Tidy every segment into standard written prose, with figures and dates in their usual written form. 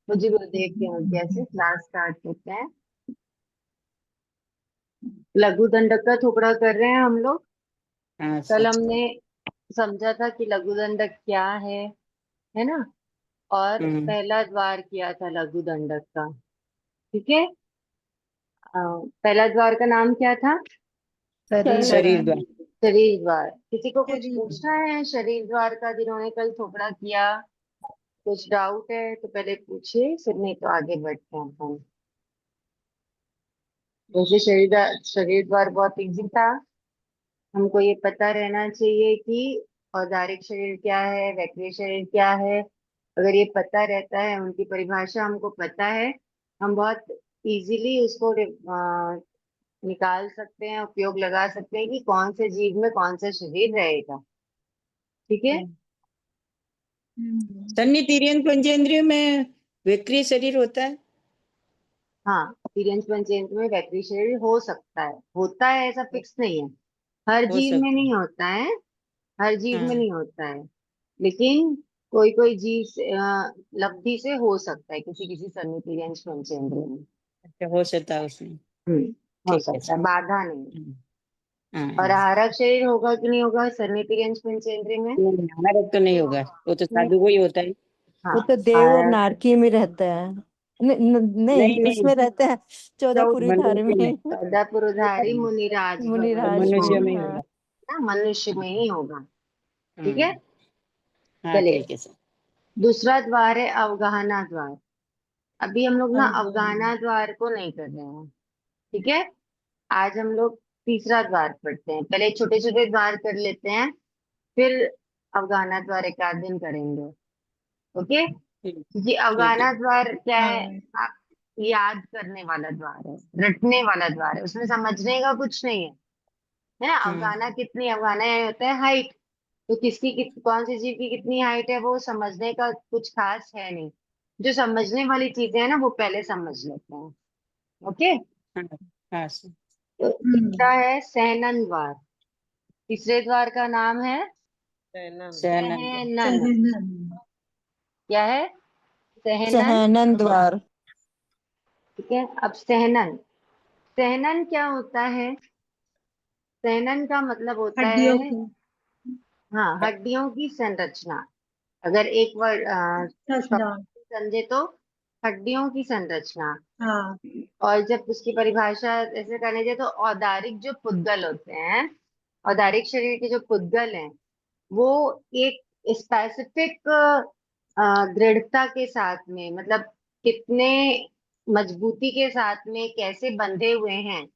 मुझे वो देख के कैसे क्लास स्टार्ट करते हैं। लघु दंडक का टुकड़ा कर रहे हैं हम लोग। हाँ कल सच हमने बात। समझा था कि लघु दंडक क्या है ना। और हम्म। पहला द्वार किया था लघु दंडक का। ठीक है। पहला द्वार का नाम क्या था? शरीर शरीर द्वार। द्वार। शरीर द्वार। किसी को कुछ शरीर पूछना है शरीर द्वार का, जिन्होंने कल टुकड़ा किया? कुछ डाउट है तो पहले पूछिए, फिर नहीं तो आगे बढ़ते हैं हम। वैसे शरीर द्वार बहुत इजी था। हमको ये पता रहना चाहिए कि औदारिक शरीर क्या है, वैक्रिय शरीर क्या है। अगर ये पता रहता है, उनकी परिभाषा हमको पता है, हम बहुत इजीली उसको निकाल सकते हैं, उपयोग लगा सकते हैं कि कौन से जीव में कौन सा शरीर रहेगा। ठीक है। सन्नी तिर्यन पंचेंद्रिय में विक्रिय शरीर होता है। हाँ, तिर्यंच पंचेंद्र में वैक्रिय शरीर हो सकता है, होता है, ऐसा फिक्स नहीं है। हर हो जीव में सकता है। नहीं होता है। हर जीव में हाँ। नहीं होता है। लेकिन कोई कोई जीव लब्धि से हो सकता है किसी किसी सन्निधियांश पंचेंद्रिय में। अच्छा हो सकता है उसमें। हो ठीक है सकता है, सर। बाधा नहीं है। हाँ और हाँ। आहारक शरीर होगा कि नहीं होगा सन्निधियांश पंचेंद्रिय में? नहीं, हमारा तो नहीं होगा, वो तो नहीं। साधु को ही होता है। हाँ। वो तो देव और आहारक नारकी में रहता है। नहीं नहीं नहीं, उसमें रहता है। चौदहपुरी धार मनुष्य में। में। सदापुरुधारी मुनिराज भगवान मुनिराज में मनुष्य में, में ही होगा हाँ। होगा। ना, मनुष्य में ही होगा। ठीक है। हम्म। हाँ चलिए, ठीक है सर। दूसरा द्वार है अवगाहना द्वार। अभी हम लोग ना अवगाहन। अवगाहना द्वार को नहीं कर रहे हैं। ठीक है। आज हम लोग तीसरा द्वार पढ़ते हैं। पहले छोटे छोटे द्वार कर लेते हैं, फिर अवगाहना द्वार एक आध दिन करेंगे। ओके। ठीक। क्योंकि ठीक है। अवगाहना द्वार क्या है? हाँ। आप याद करने वाला द्वार है, रटने वाला द्वार है, उसमें समझने का कुछ नहीं है ना। हम्म। अवगाहना कितनी, अवगाहना ये होता है हाइट। तो कौन सी जीव की कितनी हाइट है, वो समझने का कुछ खास है नहीं। जो समझने वाली चीजें है ना, वो पहले समझ लेते हैं। ओके। हाँ हाँ सर। तो तीसरा है सहनन द्वार। तीसरे द्वार का नाम है सैनंद। सहनन। सहनन। क्या है? सहनन। सहनन द्वार। ठीक है। अब सहनन, सहनन क्या होता है? सहनन का मतलब होता हड्डियों है, को। हाँ, हड्डियों की संरचना। अगर एक वर्ड संरचना। समझे तो हड्डियों की संरचना। हाँ। और जब उसकी परिभाषा ऐसे करने जाए तो औदारिक जो पुद्गल होते हैं, औदारिक शरीर के जो पुद्गल हैं, वो एक स्पेसिफिक दृढ़ता के साथ में, मतलब कितने मजबूती के साथ में कैसे बंधे हुए हैं,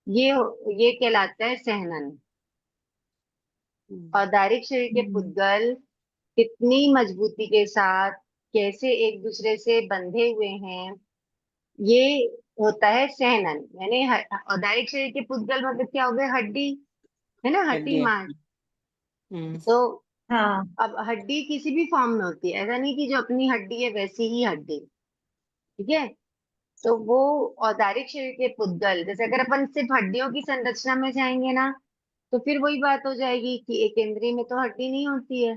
ये ये कहलाता है सहनन। औदारिक शरीर के पुद्गल कितनी मजबूती के साथ कैसे एक दूसरे से बंधे हुए हैं, ये होता है सहनन। यानी औदारिक शरीर के पुद्गल मतलब क्या हो गए? हड्डी, है ना, हड्डी हड्डी। मांस। हम्म। तो हाँ। अब हड्डी किसी भी फॉर्म में होती है, ऐसा नहीं कि जो अपनी हड्डी है वैसी ही हड्डी। ठीक है। तो वो औदारिक शरीर के पुद्गल, जैसे अगर अपन सिर्फ हड्डियों की संरचना में जाएंगे ना, तो फिर वही बात हो जाएगी कि एक केंद्रीय में तो हड्डी नहीं होती है।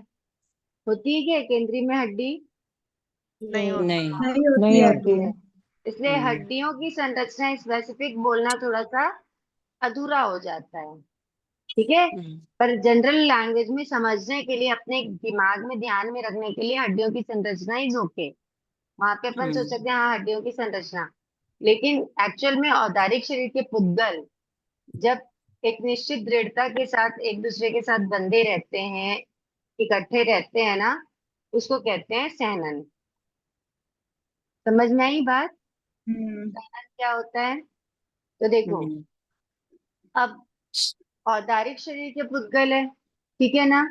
होती है क्या एक केंद्रीय में हड्डी? नहीं। नहीं होती नहीं है। होती है। इसलिए हम्म। हड्डियों की संरचना स्पेसिफिक बोलना थोड़ा सा अधूरा हो जाता है। ठीक है। हम्म। पर जनरल लैंग्वेज में समझने के लिए, अपने दिमाग में ध्यान में रखने के लिए, हड्डियों की संरचना इज ओके। वहां पे अपन सोच हम्म। सकते हैं हाँ हड्डियों की संरचना। लेकिन एक्चुअल में औदारिक शरीर के पुद्गल जब एक निश्चित दृढ़ता के साथ एक दूसरे के साथ बंधे रहते हैं, इकट्ठे रहते हैं ना, उसको कहते हैं सहनन। समझ में आई बात? हम्म। सहनन क्या होता है? तो देखो, हम्म। अब औदारिक शरीर के पुद्गल है, ठीक है ना।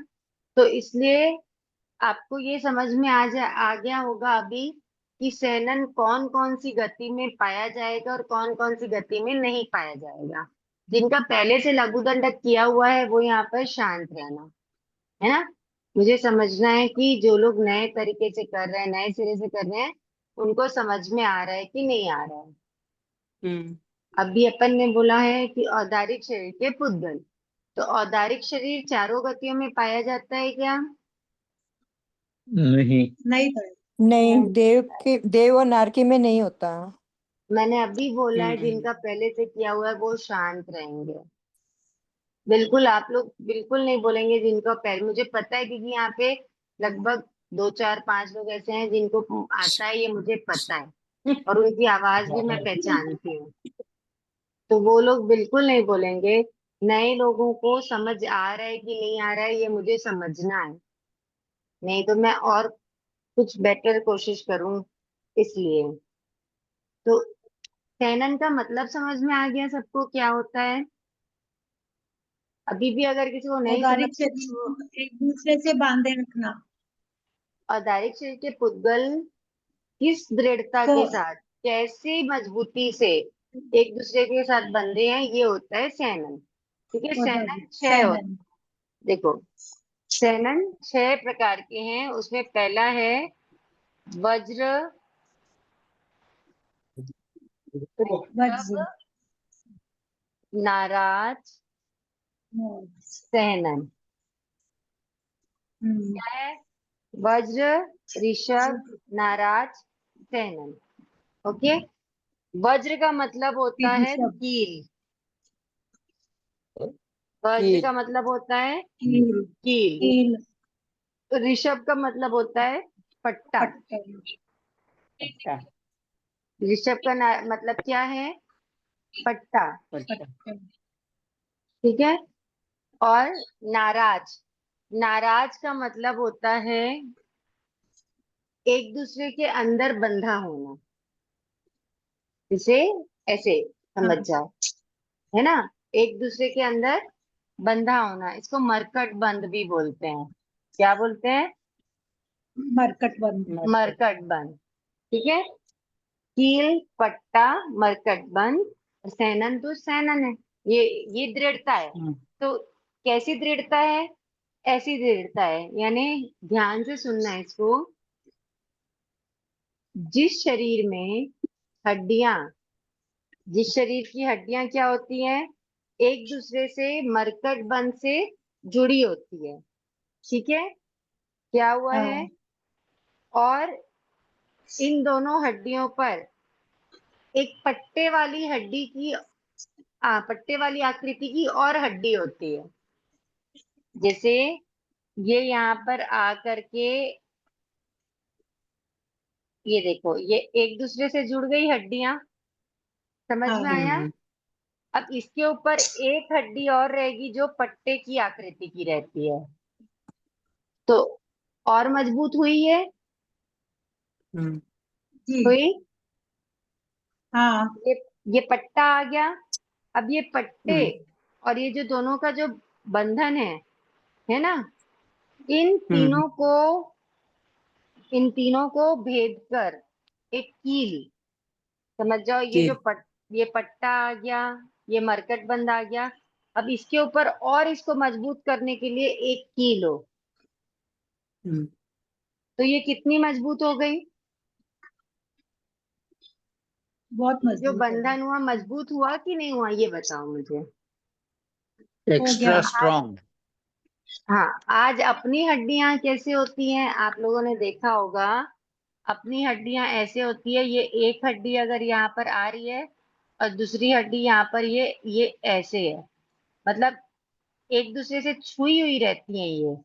तो इसलिए आपको ये समझ में आ गया होगा अभी कि सहनन कौन कौन सी गति में पाया जाएगा और कौन कौन सी गति में नहीं पाया जाएगा। जिनका पहले से लघु दंडक किया हुआ है वो यहाँ पर शांत रहना, है ना। मुझे समझना है कि जो लोग नए तरीके से कर रहे हैं, नए सिरे से कर रहे हैं, उनको समझ में आ रहा है कि नहीं आ रहा है। हम्म। अभी अपन ने बोला है कि औदारिक शरीर के पुद्गल, तो औदारिक शरीर चारों गतियों में पाया जाता है क्या? नहीं। नहीं पाए। नहीं, देव और नारकी में नहीं होता। मैंने अभी बोला है हम्म जिनका पहले से किया हुआ है वो शांत रहेंगे। बिल्कुल आप लोग बिल्कुल नहीं बोलेंगे जिनको पैर, मुझे पता है क्योंकि यहाँ पे लगभग 2 4 5 लोग ऐसे हैं जिनको आता है, ये मुझे पता है और उनकी आवाज भी मैं पहचानती हूँ। तो वो लोग बिल्कुल नहीं बोलेंगे। नए लोगों को समझ आ रहा है कि नहीं आ रहा है ये मुझे समझना है, नहीं तो मैं और कुछ बेटर कोशिश करूं। इसलिए तो टैनन का मतलब समझ में आ गया सबको क्या होता है? अभी भी अगर किसी को नहीं समझ औदारिक शरीर तो को एक दूसरे से बांधे रखना। औदारिक शरीर के पुद्गल किस दृढ़ता को के साथ, कैसी मजबूती से एक दूसरे के साथ बंधे हैं, ये होता है सैनन। ठीक है, सैनन औदारिक छह होता। सैनन। देखो, सैनन 6 प्रकार के हैं। उसमें पहला है वज्र, ऋषभ, वज्र। नाराज, सैनन। हम्म। क्या है? वज्र, ऋषभ, नाराज, सैनन। ओके। वज्र का मतलब होता है ऋषभ। कील। वज्र कील। का मतलब होता है कील। कील। कील। ऋषभ का मतलब होता है पट्टा। पट्टन। पट्टा। ऋषभ का मतलब क्या है? पट्टा। पट्टा। पट्टन। ठीक है। और नाराज, नाराज का मतलब होता है एक दूसरे के अंदर बंधा होना। इसे ऐसे समझ हाँ। जाओ, है ना? एक दूसरे के अंदर बंधा होना, इसको मरकट बंध भी बोलते हैं। क्या बोलते हैं? मरकट बंद। मरकट। मरकट बंध। ठीक है। कील, पट्टा, मरकट बंध और सैनन, तो सैनन है। ये दृढ़ता है। हम्म तो कैसी दृढ़ता है? ऐसी दृढ़ता है, यानी ध्यान से सुनना है इसको। जिस शरीर में हड्डियां, जिस शरीर की हड्डियां क्या होती हैं, एक दूसरे से मरकट बंध से जुड़ी होती है। ठीक है। क्या हुआ है? हाँ। और इन दोनों हड्डियों पर एक पट्टे वाली हड्डी की, पट्टे वाली आकृति की और हड्डी होती है। जैसे ये यहाँ पर आकर के, ये देखो, ये एक दूसरे से जुड़ गई हड्डियां। समझ में हाँ। आया? हम्म अब इसके ऊपर एक हड्डी और रहेगी जो पट्टे की आकृति की रहती है, तो और मजबूत हुई है। हम्म जी। हुई। हाँ। ये ये पट्टा आ गया। अब ये पट्टे हम्म और ये जो दोनों का जो बंधन है ना, इन हम्म तीनों को, इन तीनों को भेद कर एक कील, समझ जाओ, कील। ये पट्टा आ गया, ये मरकट बंद आ गया। अब इसके ऊपर और इसको मजबूत करने के लिए एक कील हो, हम्म तो ये कितनी मजबूत हो गई? बहुत ये जो मजबूत है। बंधन हुआ मजबूत हुआ कि नहीं हुआ, ये बताओ मुझे। हो गया। एक्स्ट्रा आज, स्ट्रांग। हाँ, आज अपनी हड्डियां कैसे होती हैं आप लोगों ने देखा होगा। अपनी हड्डियां ऐसे होती है, ये एक हड्डी अगर यहाँ पर आ रही है और दूसरी हड्डी यहाँ पर, ये ऐसे है, मतलब एक दूसरे से छुई हुई रहती हैं ये।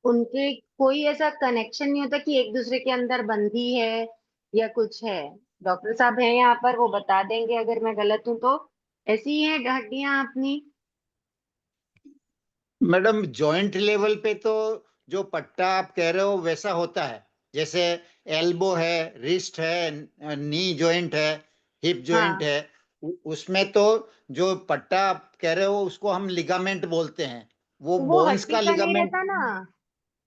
उनके कोई ऐसा कनेक्शन नहीं होता कि एक दूसरे के अंदर बंधी है या कुछ है। डॉक्टर साहब हैं यहाँ पर, वो बता देंगे अगर मैं गलत हूं तो। ऐसी ही है हड्डियां अपनी। मैडम जॉइंट लेवल पे तो जो पट्टा आप कह रहे हो वैसा होता है, जैसे एल्बो है, रिस्ट है, नी जॉइंट है, हिप जॉइंट हाँ, है। उसमें तो जो पट्टा आप कह रहे हो उसको हम लिगामेंट बोलते हैं, वो तो वो बोन्स हड्डी का का नहीं लिगामेंट। रहता ना,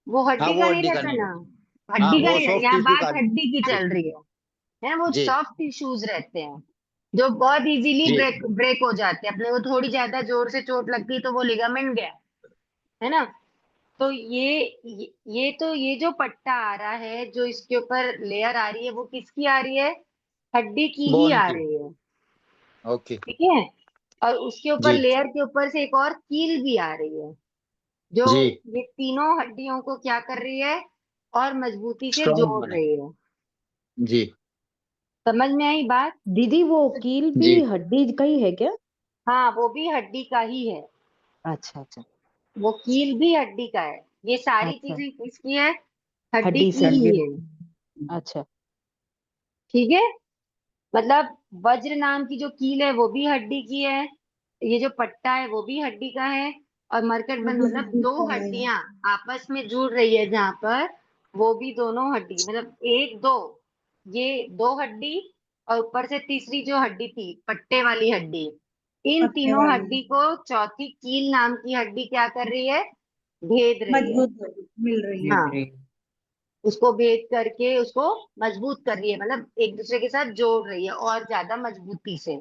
वो हाँ हड्डी वो का नहीं हड्डी का रहता नहीं ना। रहता। हाँ हड्डी का वो नहीं, सॉफ्ट यहाँ टिश्यू बात का। हड्डी की जी चल रही है वो जी सॉफ्ट टिश्यूज रहते हैं जो बहुत इजीली जी ब्रेक ब्रेक हो जाते हैं। अपने को थोड़ी ज्यादा जोर से चोट लगती तो वो लिगामेंट गया, है ना? तो ये तो ये जो पट्टा आ रहा है, जो इसके ऊपर लेयर आ रही है, वो किसकी आ रही है? हड्डी की ही बोन आ की। रही है। ओके। ठीक है। और उसके ऊपर जी लेयर के ऊपर से एक और कील भी आ रही है, जो जी ये तीनों हड्डियों को क्या कर रही है? और मजबूती से स्ट्रॉन्ग जोड़ बने। रही है। जी समझ में आई बात? दीदी वो कील भी जी। हड्डी का ही है क्या? हाँ, वो भी हड्डी का ही है। अच्छा अच्छा। वो कील भी हड्डी का है। ये सारी अच्छा, चीजें किसकी है? हड्डी हड्डी की से। ही है। अच्छा। ठीक है। मतलब वज्र नाम की जो कील है वो भी हड्डी की है, ये जो पट्टा है वो भी हड्डी का है, और मरकट वो बंद भी मतलब हड्डी दो का है। हड्डियां आपस में जुड़ रही है जहां पर, वो भी दोनों हड्डी, मतलब एक दो, ये दो हड्डी, और ऊपर से तीसरी जो हड्डी थी पट्टे वाली हड्डी, इन पत्ते तीनों वाली हड्डी को चौथी कील नाम की हड्डी क्या कर रही है? भेद रही है। मजबूत मिल रही है। हाँ, उसको भेद करके उसको मजबूत कर रही है, मतलब एक दूसरे के साथ जोड़ रही है और ज्यादा मजबूती से।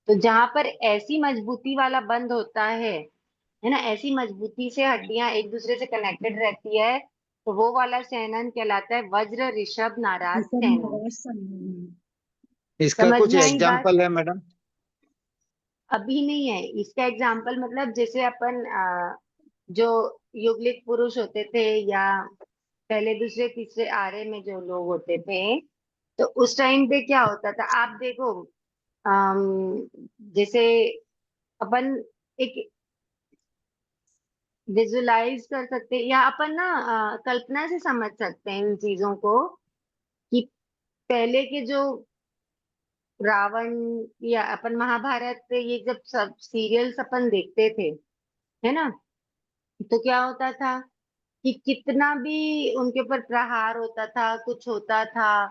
तो जहां पर ऐसी मजबूती वाला बंध होता है ना, ऐसी मजबूती से हड्डियां एक दूसरे से कनेक्टेड रहती है, तो वो वाला सेनन कहलाता है वज्र ऋषभ नाराज ऋषभ सेनन। नाराज सन। इसका समझ कुछ में आई बात? एग्जाम्पल है मैडम? अभी नहीं है इसका एग्जाम्पल, मतलब जैसे अपन जो युगलिक पुरुष होते थे, या पहले दूसरे तीसरे आर्य में जो लोग होते थे, तो उस टाइम पे क्या होता था आप देखो, जैसे अपन एक विजुलाइज कर सकते हैं, या अपन ना कल्पना से समझ सकते हैं इन चीजों को, कि पहले के जो रावण, या अपन महाभारत पे ये जब सब सीरियल्स अपन देखते थे, है ना, तो क्या होता था कि कितना भी उनके ऊपर प्रहार होता था, कुछ होता था,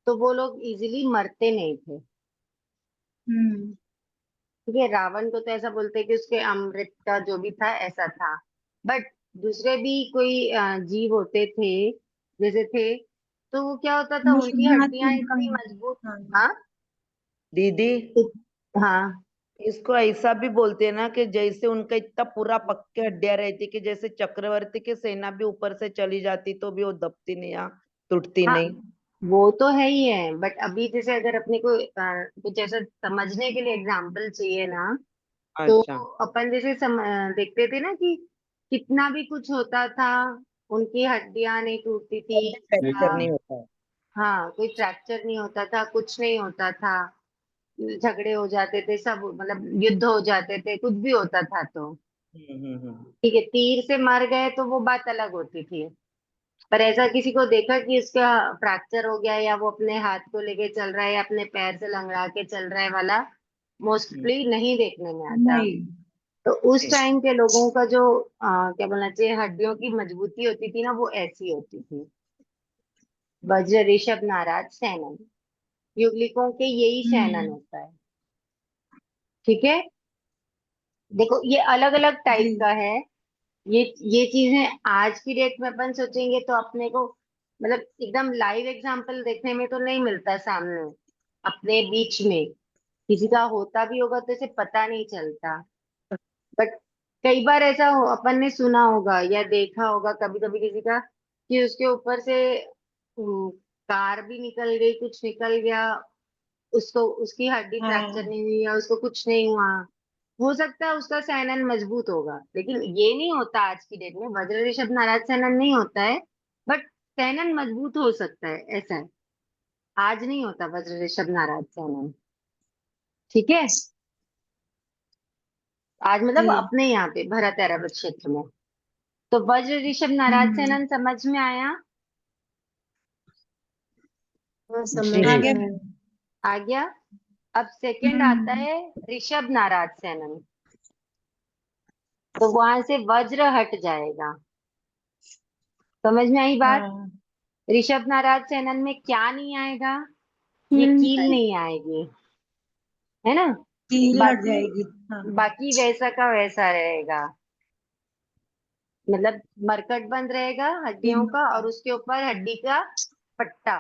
तो वो लोग इजीली मरते नहीं थे। हम्म। ठीक है, रावण को तो ऐसा बोलते हैं कि उसके अमृत का जो भी था ऐसा था, बट दूसरे भी कोई जीव होते थे, जैसे थे, तो वो क्या होता था, उनकी हाँ हड्डियां इतनी मजबूत। हाँ। हाँ। दीदी, हाँ इसको ऐसा भी बोलते हैं ना कि जैसे उनका इतना पूरा पक्के हड्डियां रहती कि जैसे चक्रवर्ती की सेना भी ऊपर से चली जाती तो भी वो दबती नहीं या टूटती हाँ, नहीं। वो तो है ही है, बट अभी जैसे अगर अपने को कुछ ऐसा समझने के लिए एग्जाम्पल चाहिए ना, तो अच्छा। अपन जैसे देखते थे ना कि कितना भी कुछ होता था, उनकी हड्डियां नहीं टूटती थी, फ्रैक्चर या नहीं होता है। हाँ कोई फ्रैक्चर नहीं होता था, कुछ नहीं होता था, झगड़े हो जाते थे सब, मतलब युद्ध हो जाते थे, कुछ भी होता था तो हम्म। ठीक है, तीर से मर गए तो वो बात अलग होती थी, पर ऐसा किसी को देखा कि उसका फ्रैक्चर हो गया, या वो अपने हाथ को लेके चल रहा है, या अपने पैर से लंगड़ा के चल रहा है वाला, मोस्टली नहीं देखने में आता। नहीं। तो उस टाइम के लोगों का जो क्या बोलना चाहिए, हड्डियों की मजबूती होती थी ना, वो ऐसी होती थी। वज्र ऋषभ नाराज सैनन, युगलिकों के यही सैनन हम्म। होता है। ठीक है। देखो ये अलग अलग जी। टाइप का है। ये चीजें आज की डेट में अपन सोचेंगे तो अपने को, मतलब एकदम लाइव एग्जांपल देखने में तो नहीं मिलता सामने अपने बीच में, किसी का होता भी होगा तो इसे पता नहीं चलता, बट कई बार ऐसा हो, अपन ने सुना होगा या देखा होगा कभी कभी किसी का, कि उसके ऊपर से कार भी निकल गई, कुछ निकल गया, उसको उसकी हड्डी फ्रैक्चर हाँ। नहीं हुई, या उसको कुछ नहीं हुआ, हो सकता है उसका सैनन मजबूत होगा, लेकिन ये नहीं होता आज की डेट में, वज्र ऋषभ नाराज सैनन नहीं होता है, बट सैनन मजबूत हो सकता है, ऐसा है। आज नहीं होता वज्र ऋषभ नाराज सैनन। ठीक है। आज मतलब जी। अपने यहाँ पे भरत अरब क्षेत्र में। तो वज्र ऋषभ नाराज हम्म। सैनन समझ में आया? हाँ, जी समझ आगे। में। आ गया। अब सेकंड आता हम्म। है ऋषभ नाराज सैनन, तो वहां से वज्र हट जाएगा। समझ में आई बात? हाँ। ऋषभ नाराज सेनन में क्या नहीं आएगा? ये हम्म। कील नहीं आएगी, है ना। कील हट बाकी जाएगी। हाँ। बाकी वैसा का वैसा रहेगा, मतलब मरकट बंद रहेगा हड्डियों का, और उसके ऊपर हड्डी का पट्टा,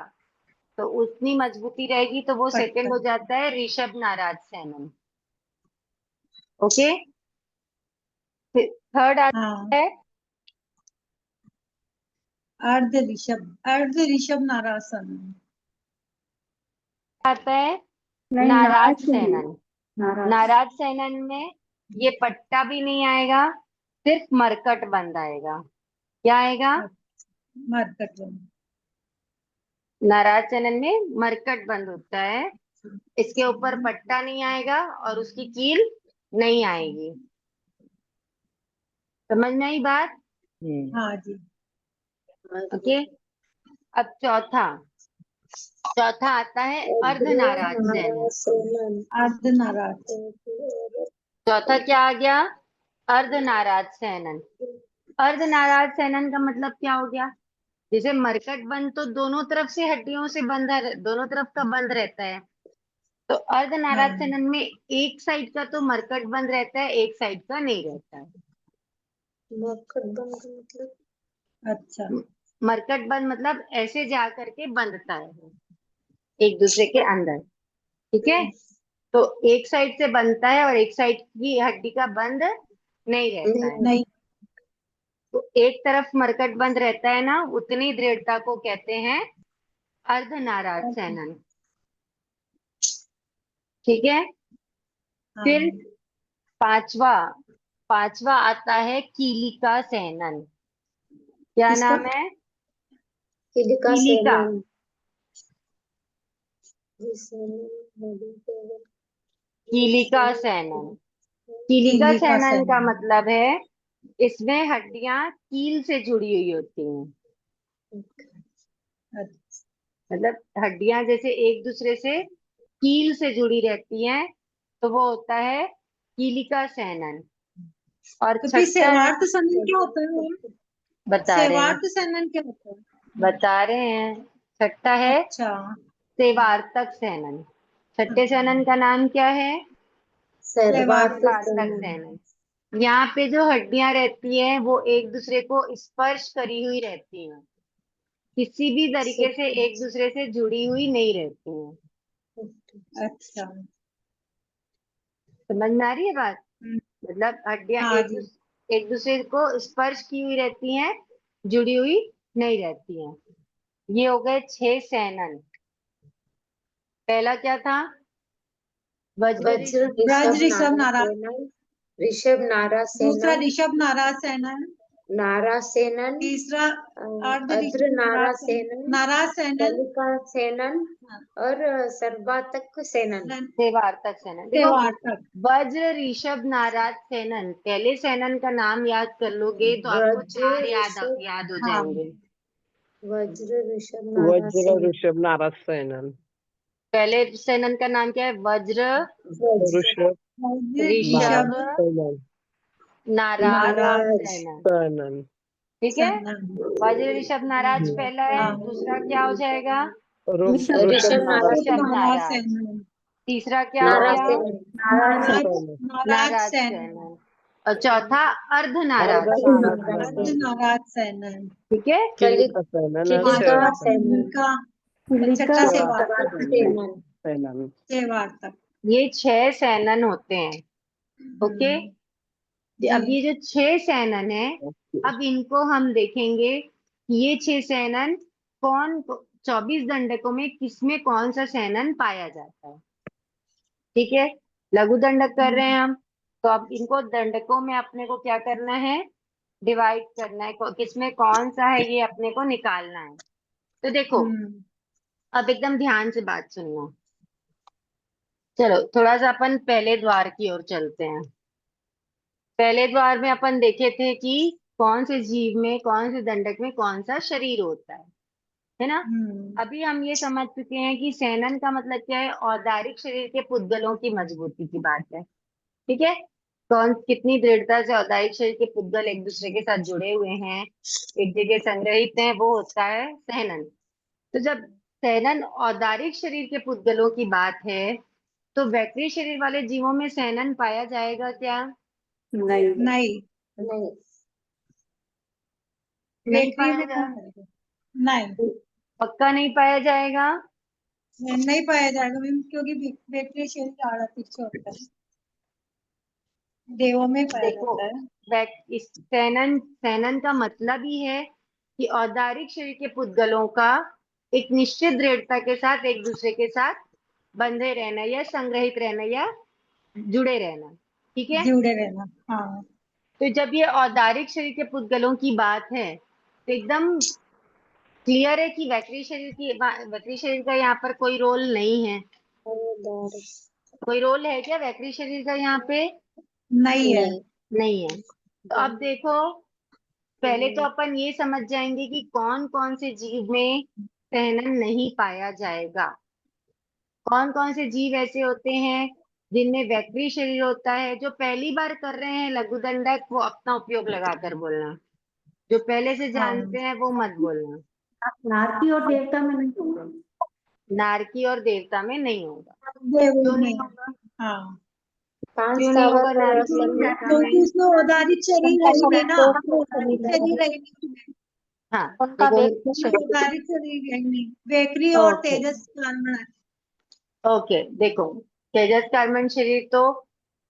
तो उतनी मजबूती रहेगी, तो वो पट्टा। सेकंड हो जाता है ऋषभ नाराज सेनन। ओके। फिर थर्ड आता हाँ। है, अर्ध ऋषभ नारासन। नहीं, नाराज नाराज से ही। सेनन। नाराज। नाराज सेनन में ये पट्टा भी नहीं आएगा, सिर्फ मरकट बंद आएगा। क्या आएगा? मरकट बंद। नाराज सेनन में मरकट बंद होता है, इसके ऊपर पट्टा नहीं आएगा और उसकी कील नहीं आएगी। समझ में आई बात? हाँ जी। ओके। अब चौथा आता है अर्धनाराज सेनन। अर्धनाराज। चौथा क्या आ गया? अर्धनाराज सेनन। अर्धनाराज सेनन का मतलब क्या हो गया? जैसे मरकट बंद तो दोनों तरफ से हड्डियों से बंद है, दोनों तरफ का बंद रहता है। तो अर्धनाराज हाँ। सेनन में एक साइड का तो मरकट बंद रहता है, एक साइड का नहीं रहता है। मरकट बंद मतलब? अच्छा। मरकट बंद मतलब ऐसे जा करके बंधता है एक दूसरे के अंदर। ठीक है, तो एक साइड से बनता है और एक साइड की हड्डी का बंद नहीं रहता है। नहीं। तो एक तरफ मरकट बंद रहता है ना, उतनी दृढ़ता को कहते हैं अर्धनाराज सेनन। ठीक है। हाँ। फिर पांचवा आता है कीलिका सेनन। क्या किसका? नाम है? कीलिका कीलिका। सेनन। कीलिका सेनन। कीलिका कीलिका सेनन का सेनन। मतलब है इसमें हड्डियां कील से जुड़ी हुई होती हैं। अच्छा। मतलब हड्डियां जैसे एक दूसरे से कील से जुड़ी रहती हैं, तो वो होता है कीलिका सेनन। और तो फिर छठा है, सेवार्थ सेनन क्या होता है? बता रहे हैं सेवार्थ सेनन क्या होता है? बता रहे हैं छठा है अच्छा। सेवार्तक सेनन। छठे सेनन का नाम क्या है? सर्वार्थ सेवार्तक सेनन। यहाँ पे जो हड्डियां रहती हैं वो एक दूसरे को स्पर्श करी हुई रहती हैं, किसी भी तरीके से एक दूसरे से जुड़ी हुई नहीं रहती हैं। अच्छा। समझ में आ रही है बात? हम्म, मतलब हड्डियां हाँ जी। एक दूसरे को स्पर्श की हुई रहती हैं, जुड़ी हुई नहीं रहती हैं। ये हो गए 6 सेनन। पहला क्या था? वज्र वज्र ब्रज ऋषभ ऋषभ नारा नाराज। सेनन, ऋषभ नारा दूसरा सेनन, ऋषभ नाराज सेनन। नारा सेनन, तीसरा अर्ध अद्र ऋषभ नारा नाराज सेनन, नाराज सेनन। कलिका सेनन और सर्वातक सेनन। सेवार्तक सेनन। देखो, सेवार्तक। वज्र ऋषभ नाराज सेनन, पहले सेनन का नाम याद कर लोगे तो आपको वज्र 4 ऋषभ, याद हो हाँ। जाएंगे। वज्र ऋषभ नारा वज्र सेनन, ऋषभ नाराज सेनन, पहले सेनन का नाम क्या है? वज्र वज्र ऋषभ ऋषभ ऋषभ सेनन, नाराज नाराज सेनन। सेनन। ठीक है, सेनन। वज्र ऋषभ नाराज हम्म। पहला है। हाँ। दूसरा क्या हो जाएगा? ऋषभ ऋषभ नाराज ऋषभ नाराज नाराज। सेनन। तीसरा क्या हो नारा गया? सेनन, नाराज सेनन, नाराज नाराज सेनन। सेनन। और चौथा अर्धनाराज अर्ध सेनन। नाराज अर्ध सेनन, नाराज सेनन। ठीक है, किलिका सेनन और किलिका पांचवा सेवार्तक सेनन, कीलिका। छठा सेवार्तक सेवार्तक सेनन। सेनन। सेवार्तक। ये 6 सेनन होते हैं। ओके। अब जी। ये जो 6 सेनन है, अब इनको हम देखेंगे कि ये 6 सेनन कौन 24 दंडकों में किसमें कौन सा सेनन पाया जाता है। ठीक है, लघु दंडक कर रहे हैं हम, तो अब इनको दंडकों में अपने को क्या करना है? डिवाइड करना है, किसमें कौन सा है ये अपने को निकालना है। तो देखो, हम्म। अब एकदम ध्यान से बात सुनना। चलो थोड़ा सा अपन पहले द्वार की ओर चलते हैं। पहले द्वार में अपन देखे थे कि कौन से जीव में, कौन से दंडक में कौन सा शरीर होता है ना? अभी हम ये समझ चुके हैं कि सेनन का मतलब क्या है? औदारिक शरीर के पुद्गलों की मजबूती की बात है। ठीक है, कौन कितनी दृढ़ता से औदारिक शरीर के पुद्गल एक दूसरे के साथ जुड़े हुए हैं, एक जगह संग्रहित हैं, वो होता है सेनन। तो जब सेनन औदारिक शरीर के पुद्गलों की बात है, तो वैक्री शरीर वाले जीवों में सेनन पाया जाएगा क्या? नहीं। नहीं, नहीं बेकरी पाया में जा नहीं, पक्का नहीं पाया जाएगा। नहीं पाया जाएगा मैम, क्योंकि बेकरी शरीर आड़ा पीछे होता है, देवों में पाया देखो, जाता है। इस सेनन का मतलब ही है कि औदारिक शरीर के पुद्गलों का एक निश्चित दृढ़ता के साथ एक दूसरे के साथ बंधे रहना या संग्रहित रहना या जुड़े रहना। ठीक है, जुड़े रहना। हाँ। तो जब ये औदारिक शरीर के पुद्गलों की बात है, तो एकदम क्लियर है कि वक्री शरीर का यहाँ पर कोई रोल नहीं है? कोई रोल है क्या वक्री शरीर का यहाँ पे? नहीं है। नहीं है। तो अब देखो, पहले तो अपन ये समझ जाएंगे कि कौन कौन से जीव में सहनन नहीं पाया जाएगा। कौन कौन से जीव ऐसे होते हैं जिनमें वक्री शरीर होता है। जो पहली बार कर रहे हैं लघुदंडक, वो अपना उपयोग लगाकर बोलना। जो पहले से जानते हैं वो मत बोलना। नारकी और देवता में नहीं होगा। नारकी और देवता में नहीं होगा। देव क्यों नहीं में। होगा? हाँ, पांच क्यों नहीं होगा स्थावर नारकी और असन्नी देवता क्योंकि में? उसमें औदारिक शरीर है ही नहीं ना। औदारिक शरीर है ही नहीं उसमें। हाँ, उनका देखो, औदारिक शरीर है ही नहीं। वैक्री और ओके तेजस कारण है। ओके, देखो, तेजस कर्मण शरीर तो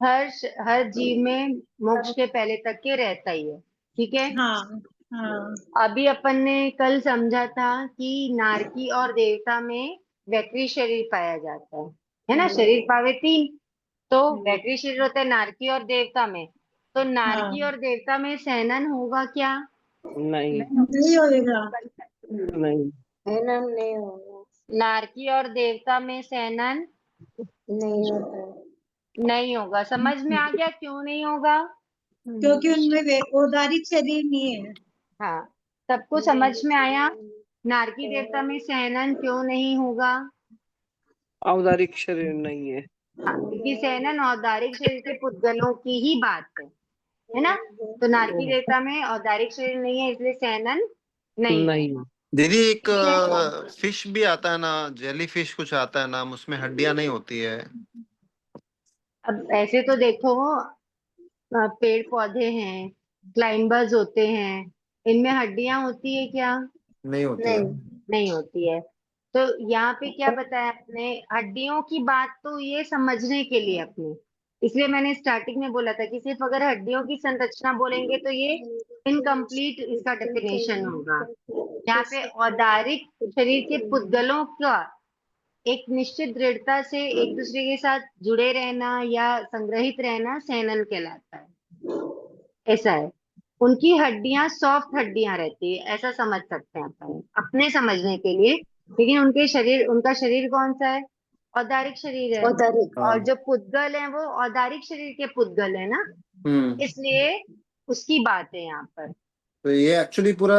हर जीव में मोक्ष के पहले तक के रहता ही है। ठीक है। हाँ हाँ अभी अपन ने कल समझा था कि नारकी और देवता में वैक्री शरीर पाया जाता है ना। शरीर पावे तीन, तो वैक्री शरीर होता है नारकी और देवता में। तो नारकी हाँ। और देवता में सहनन होगा क्या? नहीं नहीं होएगा। नहीं सहनन नहीं होगा, नारकी और देवता में सहनन नहीं होता। नहीं होगा। समझ में आ गया क्यों नहीं होगा? क्योंकि उनमें औदारिक शरीर नहीं है। हाँ, सबको समझ में आया? नारकी देवता में सहनन क्यों नहीं होगा? औदारिक शरीर नहीं है। हाँ, क्योंकि सहनन औदारिक शरीर के पुद्गलों की ही बात है ना। तो नारकी देवता में औदारिक शरीर नहीं है, इसलिए सहनन नहीं नहीं होगा। दीदी एक ठीक है। फिश भी आता है ना, जेली फिश कुछ आता है नाम, उसमें हड्डियां नहीं होती है। अब ऐसे तो देखो, पेड़ पौधे हैं, क्लाइंबर्स होते हैं, इनमें हड्डियां होती है क्या? नहीं होती है। नहीं, नहीं होती है। तो यहाँ पे क्या बताया आपने? हड्डियों की बात तो ये समझने के लिए अपने, इसलिए मैंने स्टार्टिंग में बोला था कि सिर्फ अगर हड्डियों की संरचना बोलेंगे तो ये इनकम्प्लीट इसका डेफिनेशन होगा। यहाँ पे औदारिक शरीर के पुद्गलों का एक निश्चित दृढ़ता से एक दूसरे के साथ जुड़े रहना या संग्रहित रहना सहनन कहलाता है। ऐसा है। उनकी हड्डियां सॉफ्ट हड्डियां रहती है, ऐसा समझ सकते हैं अपन अपने समझने के लिए। लेकिन उनका शरीर कौन सा है? औदारिक शरीर है। औदारिक। हाँ। और जो पुद्गल है वो औदारिक शरीर के पुद्गल है ना, इसलिए उसकी बात है यहाँ पर। तो ये एक्चुअली पूरा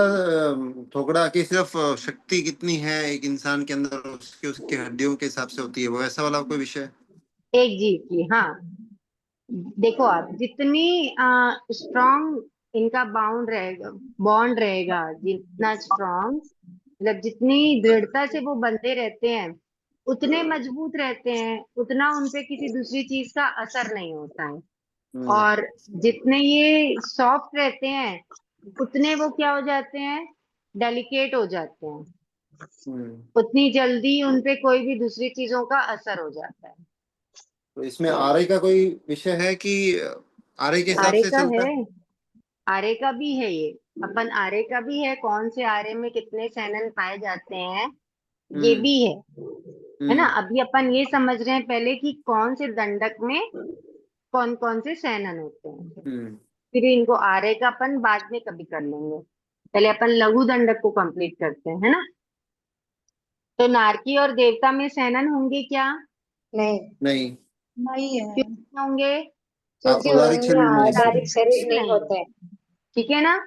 थोकड़ा की सिर्फ शक्ति कितनी है एक इंसान के अंदर, उसके उसके हड्डियों के हिसाब से होती है, वो ऐसा वाला कोई विषय? एक जीव की, हाँ। देखो आप, जितनी स्ट्रॉन्ग इनका बॉन्ड रहेगा, जितना स्ट्रॉन्ग, मतलब जितनी दृढ़ता से वो बंधे रहते हैं, उतने मजबूत रहते हैं, उतना उनपे किसी दूसरी चीज का असर नहीं होता है। और जितने ये सॉफ्ट रहते हैं, उतने वो क्या हो जाते हैं? डेलिकेट हो जाते हैं। उतनी जल्दी उनपे कोई भी दूसरी चीजों का असर हो जाता है। तो इसमें आरए का कोई विषय है कि आरए के हिसाब आरे से का चलता है, है? आरे का भी है ये। अपन आरे का भी है, कौन से आरे में कितने सहनन पाए जाते हैं, ये भी है ना। अभी अपन ये समझ रहे हैं पहले कि कौन से दंडक में कौन कौन से सहनन होते हैं। फिर इनको आरे का अपन बाद में कभी कर लेंगे। पहले अपन लघु दंडक को कंप्लीट करते हैं, है ना। तो नारकी और देवता में सहनन होंगे क्या? नहीं, नहीं, नहीं है। क्यों नहीं होंगे? क्योंकि औदारिक उनमें शरीर नहीं है इसलिए। औदारिक शरीर नहीं नहीं, होते। ठीक है ना।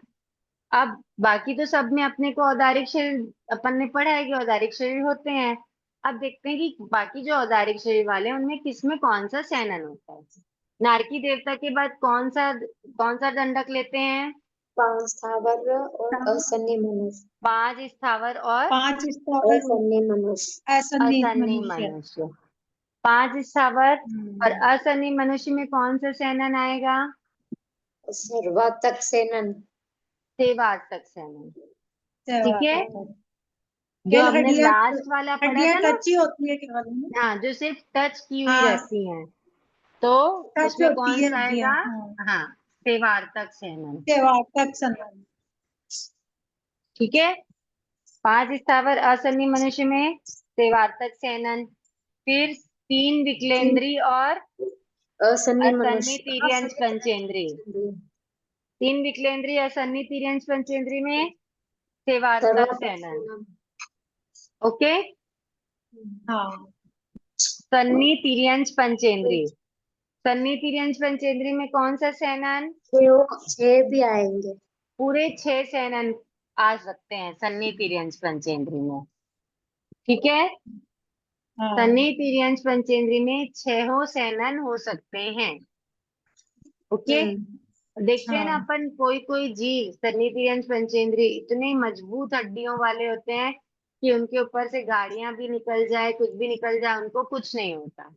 अब बाकी तो सब में अपने को औदारिक शरीर अपन ने पढ़ा है कि औदारिक शरीर होते हैं। अब देखते हैं कि बाकी जो औदारिक शरीर वाले हैं उनमें किसमें कौन सा सहनन होता है। नारकी देवता के बाद कौन सा दंडक लेते हैं? पांच स्थावर और असन्नी मनुष्य। 5 स्थावर और 5 स्थावर असन्नी मनुष्य। असन्नी असन्नी मनुष्य। मनुष्य। 5 स्थावर और हम्म। असन्नी मनुष्य में कौन सा सहनन आएगा? सर्वातक सेनन। सेवार्थक सहनन। ठीक है। जो केवल हमने हड्डियां लास्ट वाला पढ़ा हड्डियां था ना, कच्ची होती है केवल ना। हाँ, जो सिर्फ टच की हुई हाँ, रहती हैं, तो टच उसमें होती कौन है सा हड्डियां। आएगा? हाँ, हाँ, सेवार्थक सहनन। सेवातक संबंध। ठीक है। 5 स्थावर असन्नी मनुष्य में सेवार्थक सहनन। फिर 3 विकलेंद्री और असन्नी असन्नी मनुष्य। तिर्यंच पंचेंद्री। 3 विकलेंद्री असन्नी तिर्यंच पंचेंद्री में सेवार्थक सर्वातक सेनन। सेनन। ओके। हाँ सन्नी तिर्यंच पंचेंद्री। सन्नी तिर्यंच पंचेंद्री में कौन सा सेनन? छह भी आएंगे। पूरे 6 सेनन आ सकते हैं सन्नी तिर्यंच पंचेंद्री में। ठीक है, हाँ सन्नी तिर्यंच पंचेंद्री में 6 सेनन हो सकते हैं। ओके। देखते हैं ना हाँ अपन, कोई कोई जीव सन्नी तिर्यंच पंचेंद्री इतने मजबूत हड्डियों वाले होते हैं कि उनके ऊपर से गाड़ियां भी निकल जाए, कुछ भी निकल जाए, उनको कुछ नहीं होता।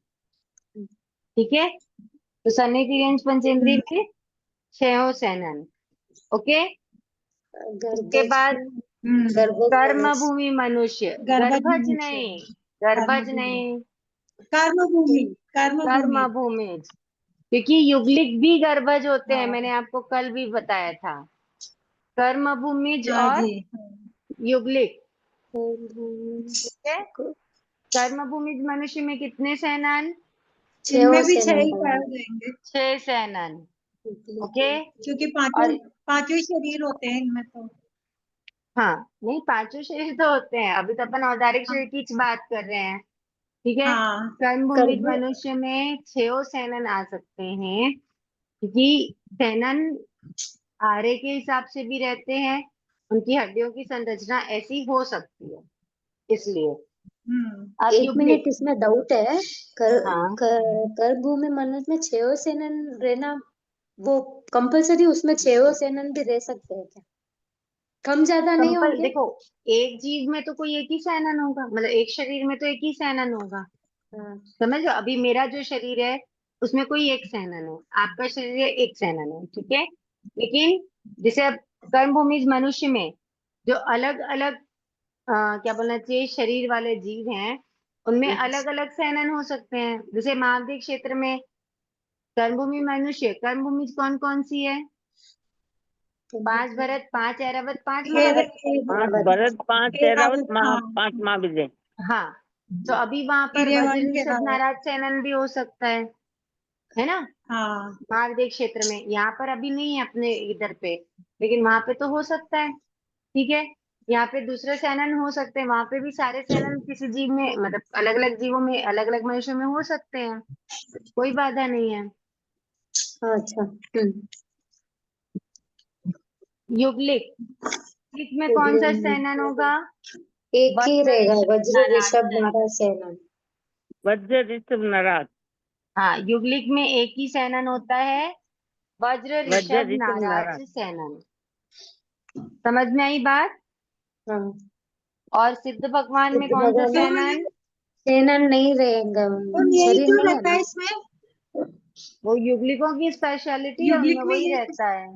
ठीक है, तो सन्नी तिर्यंच पंचेंद्री में 6 सेनन। ओके। उसके बाद गर्भज कर्म मनुष्य। भूमि मनुष्य। गर्भज गर्भज मनुष्य। नहीं, गर्भज कर्मभूमि। नहीं, कर्मभूमि। कर्मभूमि। कर्म भूमिज। क्योंकि युगलिक भी गर्भज होते हैं, हाँ मैंने आपको कल भी बताया था। कर्म भूमिज हाँ और जी। युगलिक। कर्मभूमि। ठीक है, कर्म भूमिज मनुष्य में कितने सेनन? इनमें भी 6 सेनन ही पाएंगे। पाए जाएंगे 6 सेनन। ओके। क्योंकि और पांचों ही शरीर होते हैं इनमें तो। हाँ, नहीं, 5 शरीर तो होते हैं, अभी तो अपन औदारिक शरीर की बात कर रहे हैं। ठीक है, हाँ कर्म भूमिज कर्म मनुष्य में 6 सेनन आ सकते हैं, क्योंकि सेनन आरे के हिसाब से भी रहते हैं, उनकी हड्डियों की संरचना ऐसी हो सकती है, इसलिए। अब एक मिनट, युगलिक। इसमें डाउट है। हाँ, कर्मभूमि मनुष्य में 6 सेनन रहना वो कंपलसरी, उसमें 6 सेनन भी रह सकते हैं क्या? कम ज्यादा नहीं सिंपल होंगे? देखो, एक जीव में तो कोई एक ही सेनन होगा, मतलब एक शरीर में तो एक ही सेनन होगा। हाँ, समझ लो, अभी मेरा जो शरीर है उसमें कोई एक सेनन है, आपका शरीर है एक सेनन है। ठीक है, लेकिन जैसे अब कर्म भूमिज मनुष्य में जो अलग अलग क्या बोलना चाहिए शरीर वाले जीव हैं, उनमें अलग अलग सेनन हो सकते हैं। जैसे महाद्वीप क्षेत्र में कर्मभूमि मनुष्य, कर्मभूमि कौन कौन सी है? 5 भरत, 5 ऐरावत, 5 महाविद्य। 5 भरत, 5 ऐरावत, 5 महाविद्य। हाँ, तो अभी वहां पर वज्र के ऋषभ अलावा। नाराज सेनन भी हो सकता है ना? हाँ महाविद्य क्षेत्र में, यहाँ पर अभी नहीं है अपने इधर पे, लेकिन वहां पे तो हो सकता है। ठीक है, यहाँ पे दूसरे सेनन हो सकते हैं, वहां पे भी सारे सेनन किसी जीव में, मतलब अलग अलग जीवों में, अलग अलग मनुष्यों में हो सकते हैं, कोई बाधा नहीं है। अच्छा। युगलिक, युगलिक में कौन सा सेनन होगा? एक ही वज्र रहेगा, ऋषभ वज्र नाराज ऋषभ सेनन। नाराज सेनन। वज्र ऋषभ नाराज। हाँ, युगलिक में एक ही सेनन होता है, वज्र वज्र ऋषभ ऋषभ नाराज नाराज। सेनन। समझ में आई बात? हाँ, और सिद्ध भगवान में सिद्ध कौन सा भगवान में सेनन? सेनन नहीं रहेगा, और यही शरीर तो नहीं है रहता ना। है इसमें। वो युगलिकों की स्पेशलिटी है, उनमें युगलिक में वही ये। रहता है,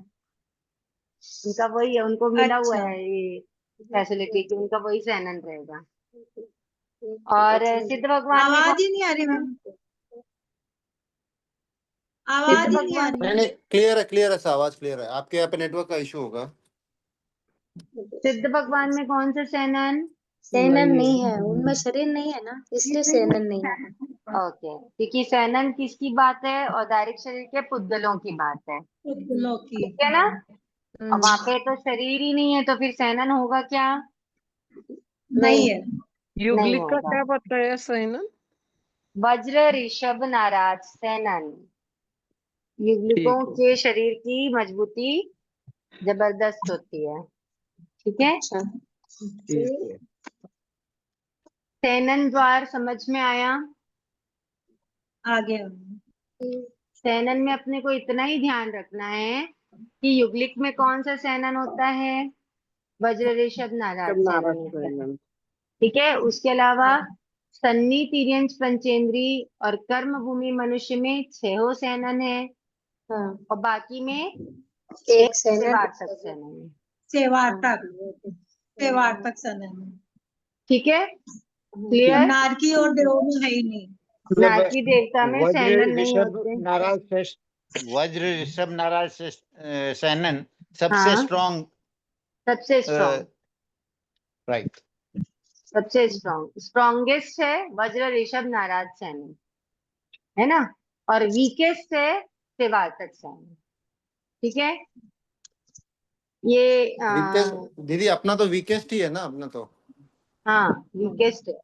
उनका वही है, उनको मिला हुआ अच्छा। है ये फैसिलिटी कि उनका वही सेनन रहेगा। और सिद्ध भगवान में आवाज कौन? ही नहीं आ रही मैम, सिद्ध आवाज ही नहीं आ भगवान, रही। नहीं नहीं, क्लियर है, आवाज क्लियर है। आपके यहाँ पे नेटवर्क का इशू होगा। सिद्ध भगवान में कौन सा सेनन? सेनन नहीं है, उनमें शरीर नहीं है ना, इसलिए सेनन नहीं है। ओके, क्योंकि सेनन किसकी बात है? औदारिक शरीर के पुद्गलों की बात है। फूलों की। ठीक है ना? और वहां पे तो शरीर ही नहीं है, तो फिर सेनन होगा क्या? नहीं है। नहीं युगलिक का होगा। क्या बताया सेनन? वज्र ऋषभ नाराज सेनन। युगलिकों ठीक है। के शरीर की मजबूती जबरदस्त होती है। ठीक है, अच्छा। ठीक है। सेनन द्वार समझ में आया? आ गया। सेनन में अपने को इतना ही ध्यान रखना है कि युगलिक में कौन सा सेनन होता है? वज्र ऋषभ नाराज ऋषभ नाराज सेनन होता है। सेनन। ठीक है, उसके अलावा हाँ सन्नी तिर्यंच पंचेंद्री और कर्म भूमि मनुष्य में 6 सेनन है, हाँ, और बाकी में एक एक सेनन। वार्तक सेनन है। सेवार्थक। सेवार्थक सनन। ठीक है, और क्लियर? नारकी और देव में है ही नहीं। मतलब नारकी देवता में वज्र सेनन नहीं ऋषभ होते। नाराज से वज्र ऋषभ नाराज से सेनन सबसे हाँ, स्ट्रॉन्ग। सबसे स्ट्रॉन्ग, राइट। सबसे स्ट्रॉन्गेस्ट है वज्र ऋषभ नाराज सेनन, है ना? और वीकेस्ट है सेवार्थक सेनन। ठीक है, ये वीकेस्ट दीदी अपना तो वीकेस्ट ही है ना अपना तो। हाँ वीकेस्ट है,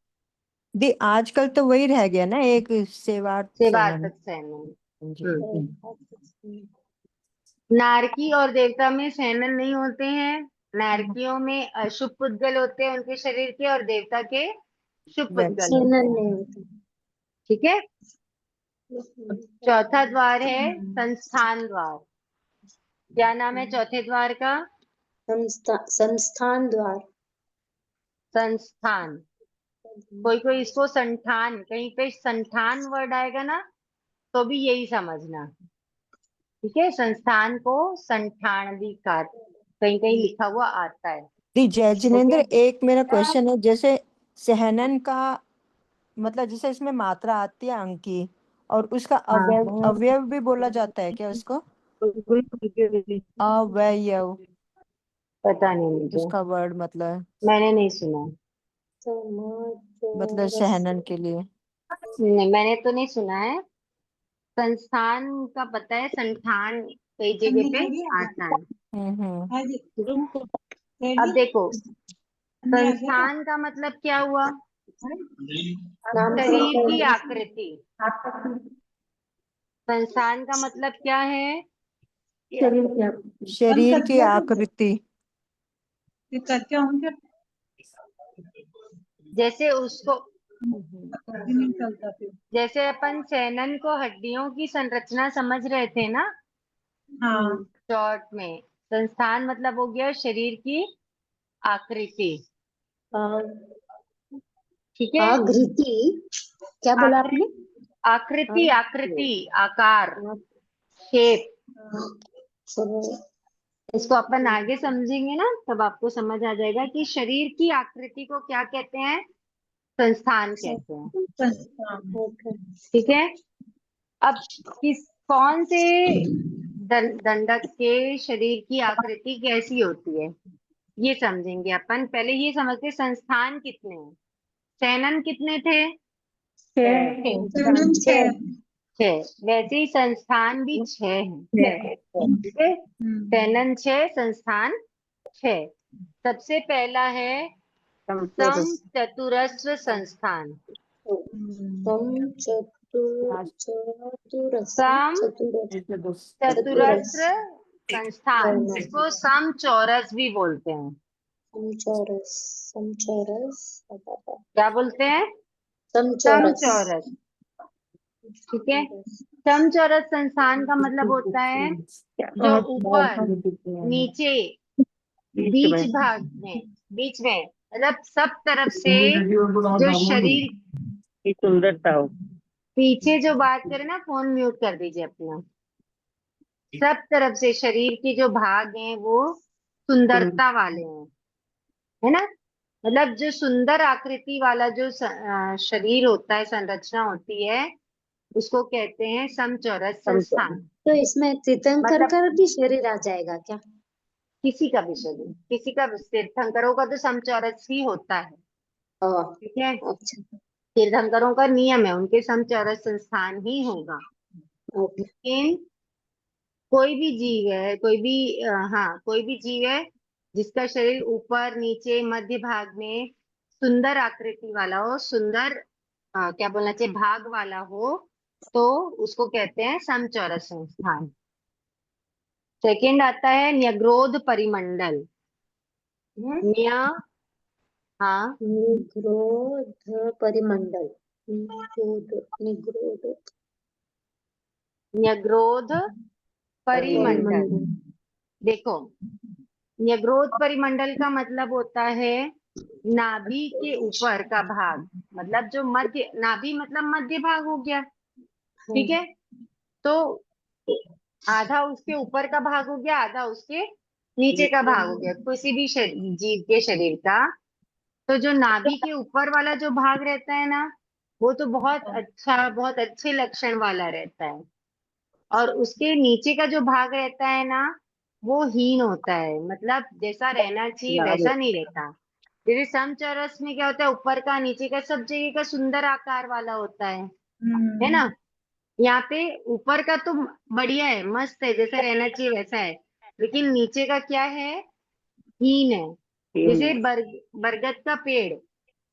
दी आजकल तो वही रह गया ना, एक सेवार्थ सेनन। सेवार्थक सैनन। जी। नारकी और देवता में सैनन नहीं होते हैं। नारकियों में अशुभ पुद्गल होते हैं उनके शरीर के, और देवता के शुभ पुद्गल होते सेनन हैं। नहीं होता। ठीक है। चौथा द्वार है संस्थान द्वार। क्या नाम है चौथे द्वार का? संस्थान द्वार। संस्थान। कोई कोई इसको संठान, कहीं पे संठान वर्ड आएगा ना तो भी यही समझना। ठीक है, संस्थान को संठान भी का कहीं कहीं लिखा हुआ आता है। दी जय जिनेन्द्र, ओके। एक मेरा क्वेश्चन है, जैसे सहनन का मतलब जैसे इसमें मात्रा आती है अंकी, और उसका अवयव भी बोला जाता है क्या उसको? अवयव पता नहीं मुझे, उसका वर्ड मतलब मैंने नहीं सुना। मतलब सहनन के लिए। नहीं, मैंने तो नहीं सुना है। संस्थान का पता है, संठान कई जगह पे आता है। हाँ जी। ठीक है? रेडी? अब देखो, अन्य आ गया क्या? संस्थान का मतलब क्या हुआ? नाम से शरीर होता की है। आकृति। संस्थान का मतलब क्या है? शरीर की शरीर कर की दिया आकृति। ये करके होंगे जैसे उसको, नहीं चलता फिर। जैसे अपन सैनन को हड्डियों की संरचना समझ रहे थे ना हाँ शॉर्ट में, संस्थान मतलब हो गया शरीर की आकृति। ठीक है। आकृति। क्या बोला आपने? आकृति, आकृति, आकार, शेप। चलो। इसको अपन आगे समझेंगे ना तब आपको समझ आ जाएगा कि शरीर की आकृति को क्या कहते हैं, संस्थान कहते हैं। संस्थान। ओके। ठीक है। अब कौन से दंडक के शरीर की आकृति कैसी होती है ये समझेंगे अपन। पहले ये समझते संस्थान कितने हैं। सैनन कितने थे? संस्थान 6। 6। वैसे ही संस्थान भी 6 हैं। ठीक है। सैनन 6, संस्थान 6। सबसे पहला है सम चतुरस्र संस्थान। सम चतुरस्र संस्थान, इसको सम चौरस भी बोलते हैं। क्या बोलते हैं? समचौरस। ठीक है। समचौरस संस्थान का मतलब होता है जो ऊपर नीचे बीच भाग में, बीच में मतलब सब तरफ से जो शरीर, की सुंदरता हो। पीछे जो बात करें ना, फोन म्यूट कर दीजिए अपना। सब तरफ से शरीर के जो भाग हैं वो सुंदरता वाले हैं, है ना। मतलब जो सुंदर आकृति वाला जो शरीर होता है, संरचना होती है, उसको कहते हैं समचौरस संस्थान। तो इसमें तीर्थंकर मतलब का भी शरीर आ जाएगा क्या? किसी का भी शरीर, किसी का तीर्थंकरों का तो समचौरस ही होता है। ठीक है। अच्छा। तीर्थंकरों का नियम है, उनके समचौरस संस्थान ही होगा। ओके। लेकिन कोई भी जीव है, कोई भी हाँ कोई भी जीव है जिसका शरीर ऊपर नीचे मध्य भाग में सुंदर आकृति वाला हो, सुंदर क्या बोलना चाहिए, भाग वाला हो, तो उसको कहते हैं समचौरस संस्थान। सेकंड आता है न्यग्रोध परिमंडल। न्य, हाँ, निग्रोध परिमंडल। निग्रोध न्यग्रोध परिमंडल। देखो, न्यग्रोध परिमंडल का मतलब होता है नाभि के ऊपर का भाग, मतलब जो मध्य, नाभि मतलब मध्य भाग हो गया। ठीक है। तो आधा उसके ऊपर का भाग हो गया, आधा उसके नीचे का भाग हो गया किसी भी जीव के शरीर का। तो जो नाभि के ऊपर वाला जो भाग रहता है ना, वो तो बहुत अच्छा, बहुत अच्छे लक्षण वाला रहता है। और उसके नीचे का जो भाग रहता है ना, वो हीन होता है, मतलब जैसा रहना चाहिए वैसा नहीं रहता। जैसे समचौरस में क्या होता है, ऊपर का नीचे का सब जगह का सुंदर आकार वाला होता है ना। यहाँ पे ऊपर का तो बढ़िया है, मस्त है, जैसा रहना चाहिए वैसा है, लेकिन नीचे का क्या है, हीन है। जैसे बरगद का पेड़,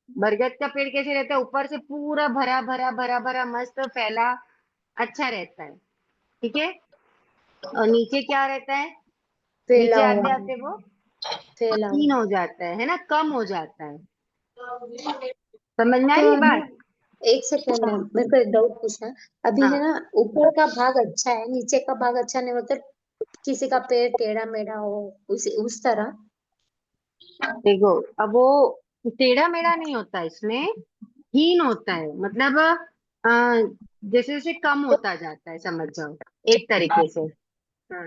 बरगद का पेड़ कैसे रहता है, ऊपर से पूरा भरा भरा भरा भरा मस्त फैला, अच्छा रहता है, ठीक है। और नीचे क्या रहता है, नीचे फैला आते हुआ आते वो फैला हीन हुआ हो जाता है ना, कम हो जाता है। समझ में आ तो रही है ना, बात? एक सेकेंड हाँ मेरे को एक डाउट पूछना है। अभी हाँ है ना, ऊपर का भाग अच्छा है, नीचे का भाग अच्छा नहीं, मतलब किसी का पैर टेढ़ा मेढ़ा हो, उस तरह। देखो, अब वो टेढ़ा मेढ़ा नहीं होता, इसमें हीन होता है, मतलब जैसे जैसे कम होता जाता है, समझ जाओ एक तरीके से।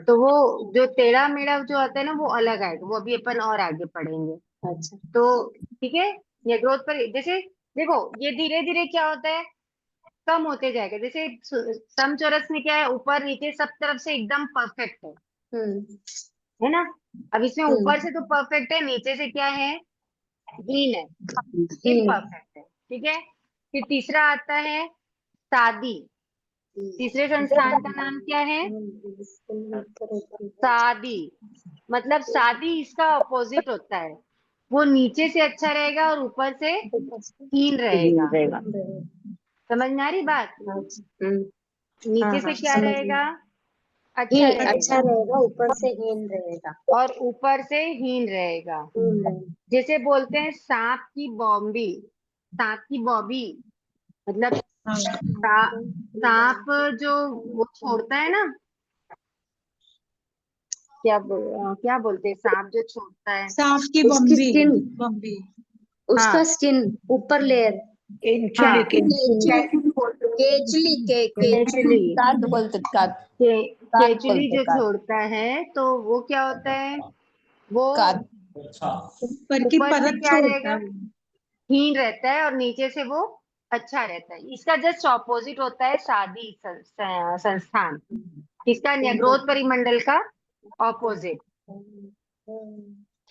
तो वो जो टेढ़ा मेढ़ा जो होता है ना, वो अलग आएगा, वो अभी अपन और आगे पढ़ेंगे। अच्छा। तो ठीक है, ये ग्रोथ पर जैसे देखो, ये धीरे धीरे क्या होता है, कम होते जाएगा। जैसे समचौरस में क्या है, ऊपर नीचे सब तरफ से एकदम परफेक्ट हम्म है ना। अब इसमें ऊपर से तो परफेक्ट है, नीचे से क्या है, हीन है, इम्परफेक्ट है, ठीक है। फिर तीसरा आता है शादी। तीसरे संस्थान का नाम क्या है, शादी। मतलब शादी इसका अपोजिट होता है, वो नीचे से अच्छा रहेगा और ऊपर से हीन रहेगा। समझ में आ रही बात? नीचे से हाँ क्या समझ में। रहेगा, ही अच्छा अच्छा रहेगा, रहेगा, ऊपर से हीन रहेगा। और ऊपर से हीन रहेगा। रहेगा। जैसे बोलते हैं सांप की बॉम्बी, सांप की बॉबी, मतलब सांप जो वो छोड़ता है ना, क्या बोलते हैं, सांप जो छोड़ता है, सांप की उसकी बम्बी, स्किन, बम्बी। उसका हाँ स्किन ऊपर लेयर, हाँ केचली के केचुली, कात बोलते कात कात केचुली बोलते जो कात छोड़ता है, तो वो क्या होता है, वो कात ऊपर की ऊपर से परत क्या छोड़ता रहेगा, है। हीन रहता है, और नीचे से वो अच्छा रहता है। इसका जस्ट ऑपोजिट होता है शादी संस्थान, इसका ग्रोथ परिमंडल का ऑपोजिट,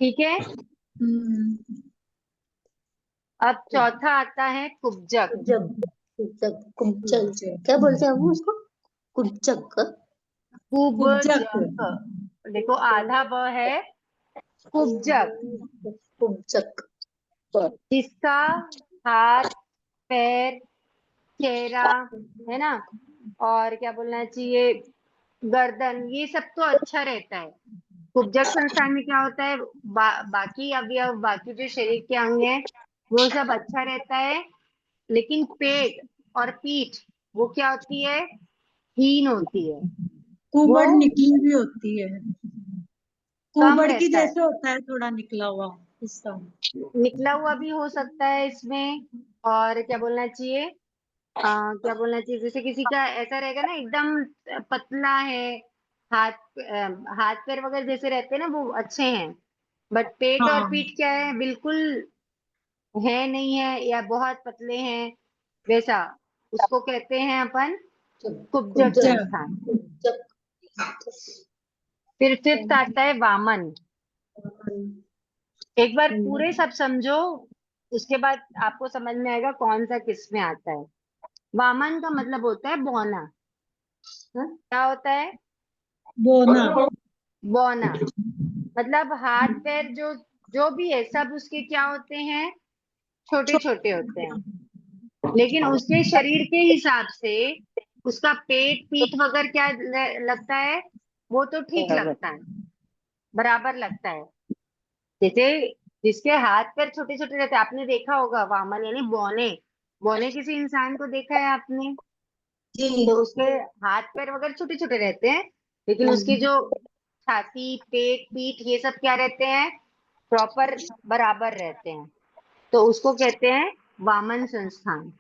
ठीक है। हम्म। अब चौथा आता है कुब्जक। जब जब कुब्जक, क्या बोलते हैं वो उसको, कुब्जक। कुब्जक। कुब्जक, देखो आधा ब है कुब्जक, कुब्जक। जिसका हाथ पैर चेहरा है ना, और क्या बोलना चाहिए, गर्दन, ये सब तो अच्छा रहता है। कुब्जक संस्थान में क्या होता है, बाकी अवयव, बाकी जो शरीर के अंग हैं, वो सब अच्छा रहता है, लेकिन पेट और पीठ वो क्या होती है, हीन होती है, वो कुबड़ निकली भी होती है, कम कुबड़ की रहता है। जैसे होता है, थोड़ा निकला हुआ हिस्सा। निकला हुआ भी हो सकता है इसमें, और क्या बोलना चाहिए, क्या बोलना चाहिए, जैसे किसी का ऐसा रहेगा ना, एकदम पतला है, हाथ हाथ पैर वगैरह जैसे रहते हैं ना, वो अच्छे हैं, बट पेट और हाँ। पीठ क्या है, बिल्कुल है नहीं है, या बहुत पतले हैं, वैसा, उसको कहते हैं अपन कुब्जक कुब्जक। संस्थान। फिर फिफ्थ आता है वामन। एक बार पूरे सब समझो, उसके बाद आपको समझ में आएगा कौन सा किस में आता है। वामन का मतलब होता है बौना। क्या होता है, बोना। बौना, मतलब हाथ पैर जो जो भी है, सब उसके क्या होते हैं, छोटे छोटे होते हैं, लेकिन उसके शरीर के हिसाब से उसका पेट पीठ वगैरह क्या लगता है, वो तो ठीक लगता है, बराबर लगता है। जैसे जिसके हाथ पैर छोटे छोटे रहते हैं, आपने देखा होगा वामन यानी बौने, बौने किसी इंसान को देखा है आपने, जी। तो उसके हाथ पैर वगैरह छोटे छोटे रहते हैं, लेकिन उसकी जो छाती पेट पीठ ये सब क्या रहते हैं, प्रॉपर बराबर रहते हैं, तो उसको कहते हैं वामन संस्थान।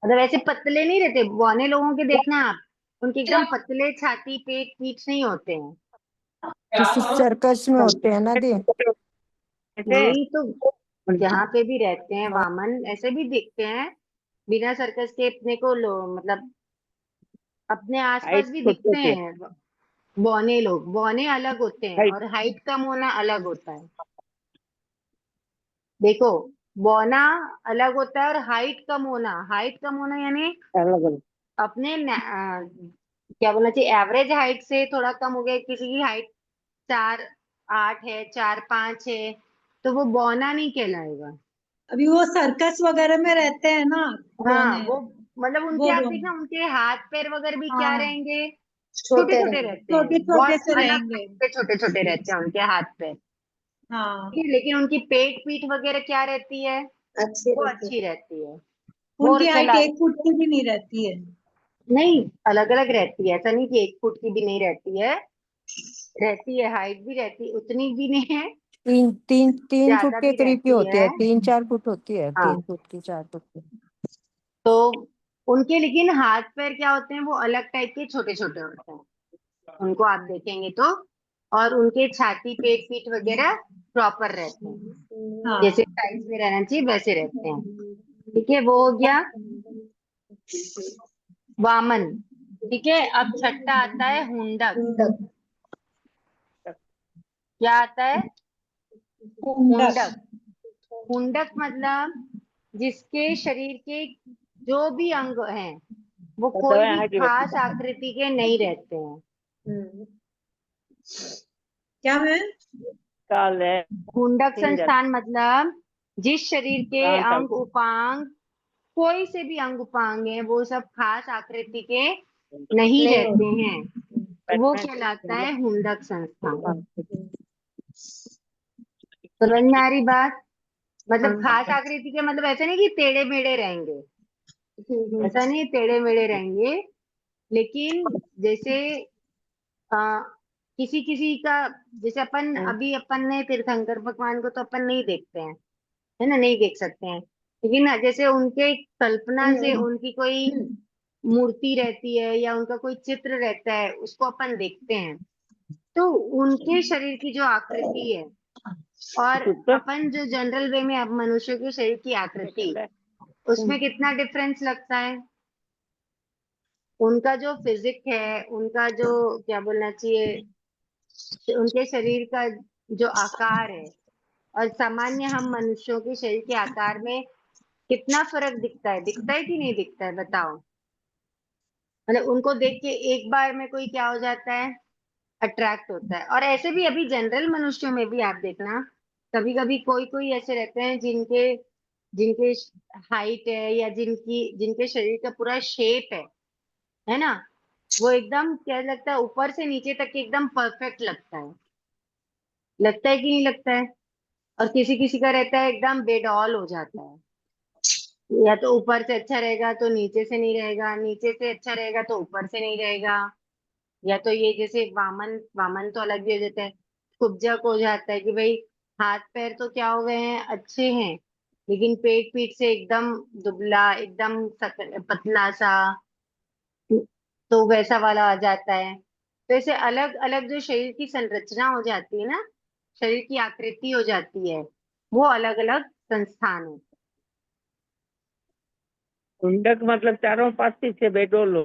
मतलब ऐसे पतले नहीं रहते, बौने लोगों के देखना आप, उनके एकदम पतले छाती पेट पीठ नहीं होते हैं। जैसे सर्कस में होते हैं ना दी। नहीं तो जहाँ पे भी रहते हैं वामन ऐसे भी दिखते हैं, बिना सर्कस के अपने को मतलब अपने आसपास हाइट भी दिखते छोटे हैं। बौने लोग, बौने अलग होते हैं, हाइट और हाइट कम होना अलग होता है। देखो, बौना अलग होता है, और हाइट कम होना यानी अलग अलग अपने क्या बोलना चाहिए, एवरेज हाइट से थोड़ा कम हो गया, किसी की हाइट 4 8 है, 4, 5 है, तो वो बौना नहीं कहलाएगा। अभी वो सर्कस वगैरह में रहते हैं ना हाँ, बौने, वो मतलब वो उनके आप बौने। देखना, उनके हाथ पैर वगैरह भी क्या हाँ रहेंगे, छोटे छोटे छोटे रहेंगे। रहते हैं, छोटे छोटे बहुत से अलग रहेंगे। से छोटे छोटे रहते हैं उनके हाथ पैर। हाँ ठीक है, लेकिन उनकी पेट पीठ वगैरह क्या रहती है, अच्छी वो रहती अच्छी रहती है। वो उनकी हाइट कहला 1 फुट की भी नहीं रहती है। नहीं, अलग अलग रहती है, ऐसा नहीं कि 1 फुट की भी नहीं रहती है, रहती है, हाइट भी रहती है, उतनी भी नहीं है, 3 फुट ज्यादा के भी करीब ही रहती होती है। है, 3-4 फुट होती है, हाँ, 3 फुट की, 4 फुट की। तो उनके लेकिन हाथ पैर क्या होते हैं, वो अलग टाइप के छोटे छोटे होते हैं, उनको आप देखेंगे तो। और उनके छाती पेट पीठ वगैरह प्रॉपर रहते हैं, हाँ जैसे साइज में रहना चाहिए वैसे रहते हैं। ठीक है, वो हो गया वामन। ठीक है, अब छठा आता है हुंडक। मुंडक। क्या आता है, मुंडक। हुंडक। हुंडक मतलब जिसके शरीर के जो भी अंग हैं वो तो कोई भी यहाँ की खास आकृति के नहीं रहते हैं। हम्म, क्या मैं काल है हुंडक सिंजर संस्थान मतलब जिस शरीर के प्राण अंग तत्व उपांग, कोई से भी अंग उपांग है, वो सब खास आकृति के नहीं नहीं रहते होती। हैं, वो कहलाता है हुंडक संस्थान। समझ में आ रही बात, मतलब खास आकृति के मतलब ऐसे नहीं कि टेढ़े मेढ़े रहेंगे, ऐसा नहीं टेढ़े मेढ़े रहेंगे, लेकिन जैसे आ, किसी किसी का, जैसे अपन अभी अपन ने तीर्थंकर भगवान को तो अपन नहीं देखते हैं, है ना, नहीं देख सकते हैं, लेकिन ना जैसे उनके कल्पना से उनकी कोई मूर्ति रहती है या उनका कोई चित्र रहता है, उसको अपन देखते हैं, तो उनके शरीर की जो आकृति है और अपन जो जनरल वे में अब मनुष्य के शरीर की आकृति, उसमें कितना डिफरेंस लगता है। उनका जो फिजिक है, उनका जो क्या बोलना चाहिए, उनके शरीर का जो आकार है और सामान्य हम मनुष्यों के शरीर के आकार में कितना फर्क दिखता है कि नहीं दिखता है, बताओ। मतलब उनको देख के एक बार में कोई क्या हो जाता है, अट्रैक्ट होता है। और ऐसे भी अभी जनरल मनुष्यों में भी आप देखना, कभी कभी कोई कोई ऐसे रहते हैं जिनके जिनके हाइट है या जिनके शरीर का पूरा शेप है ना, वो एकदम क्या लगता है, ऊपर से नीचे तक एकदम परफेक्ट लगता है कि नहीं लगता है। और किसी किसी का रहता है एकदम बेडॉल हो जाता है, या तो ऊपर से अच्छा रहेगा तो नीचे से नहीं रहेगा, नीचे से अच्छा रहेगा तो ऊपर से नहीं रहेगा, या तो ये जैसे वामन वामन तो अलग भी हो जाता है, कुब्जक हो जाता है कि भाई हाथ पैर तो क्या हो गए हैं, अच्छे हैं, लेकिन पेट पीठ से एकदम दुबला, एकदम पतला सा, तो वैसा वाला आ जाता है। तो ऐसे अलग अलग जो शरीर की संरचना हो जाती है ना, शरीर की आकृति हो जाती है, वो अलग अलग संस्थान है। कुंडक मतलब चारों पासी से बेडोल हो।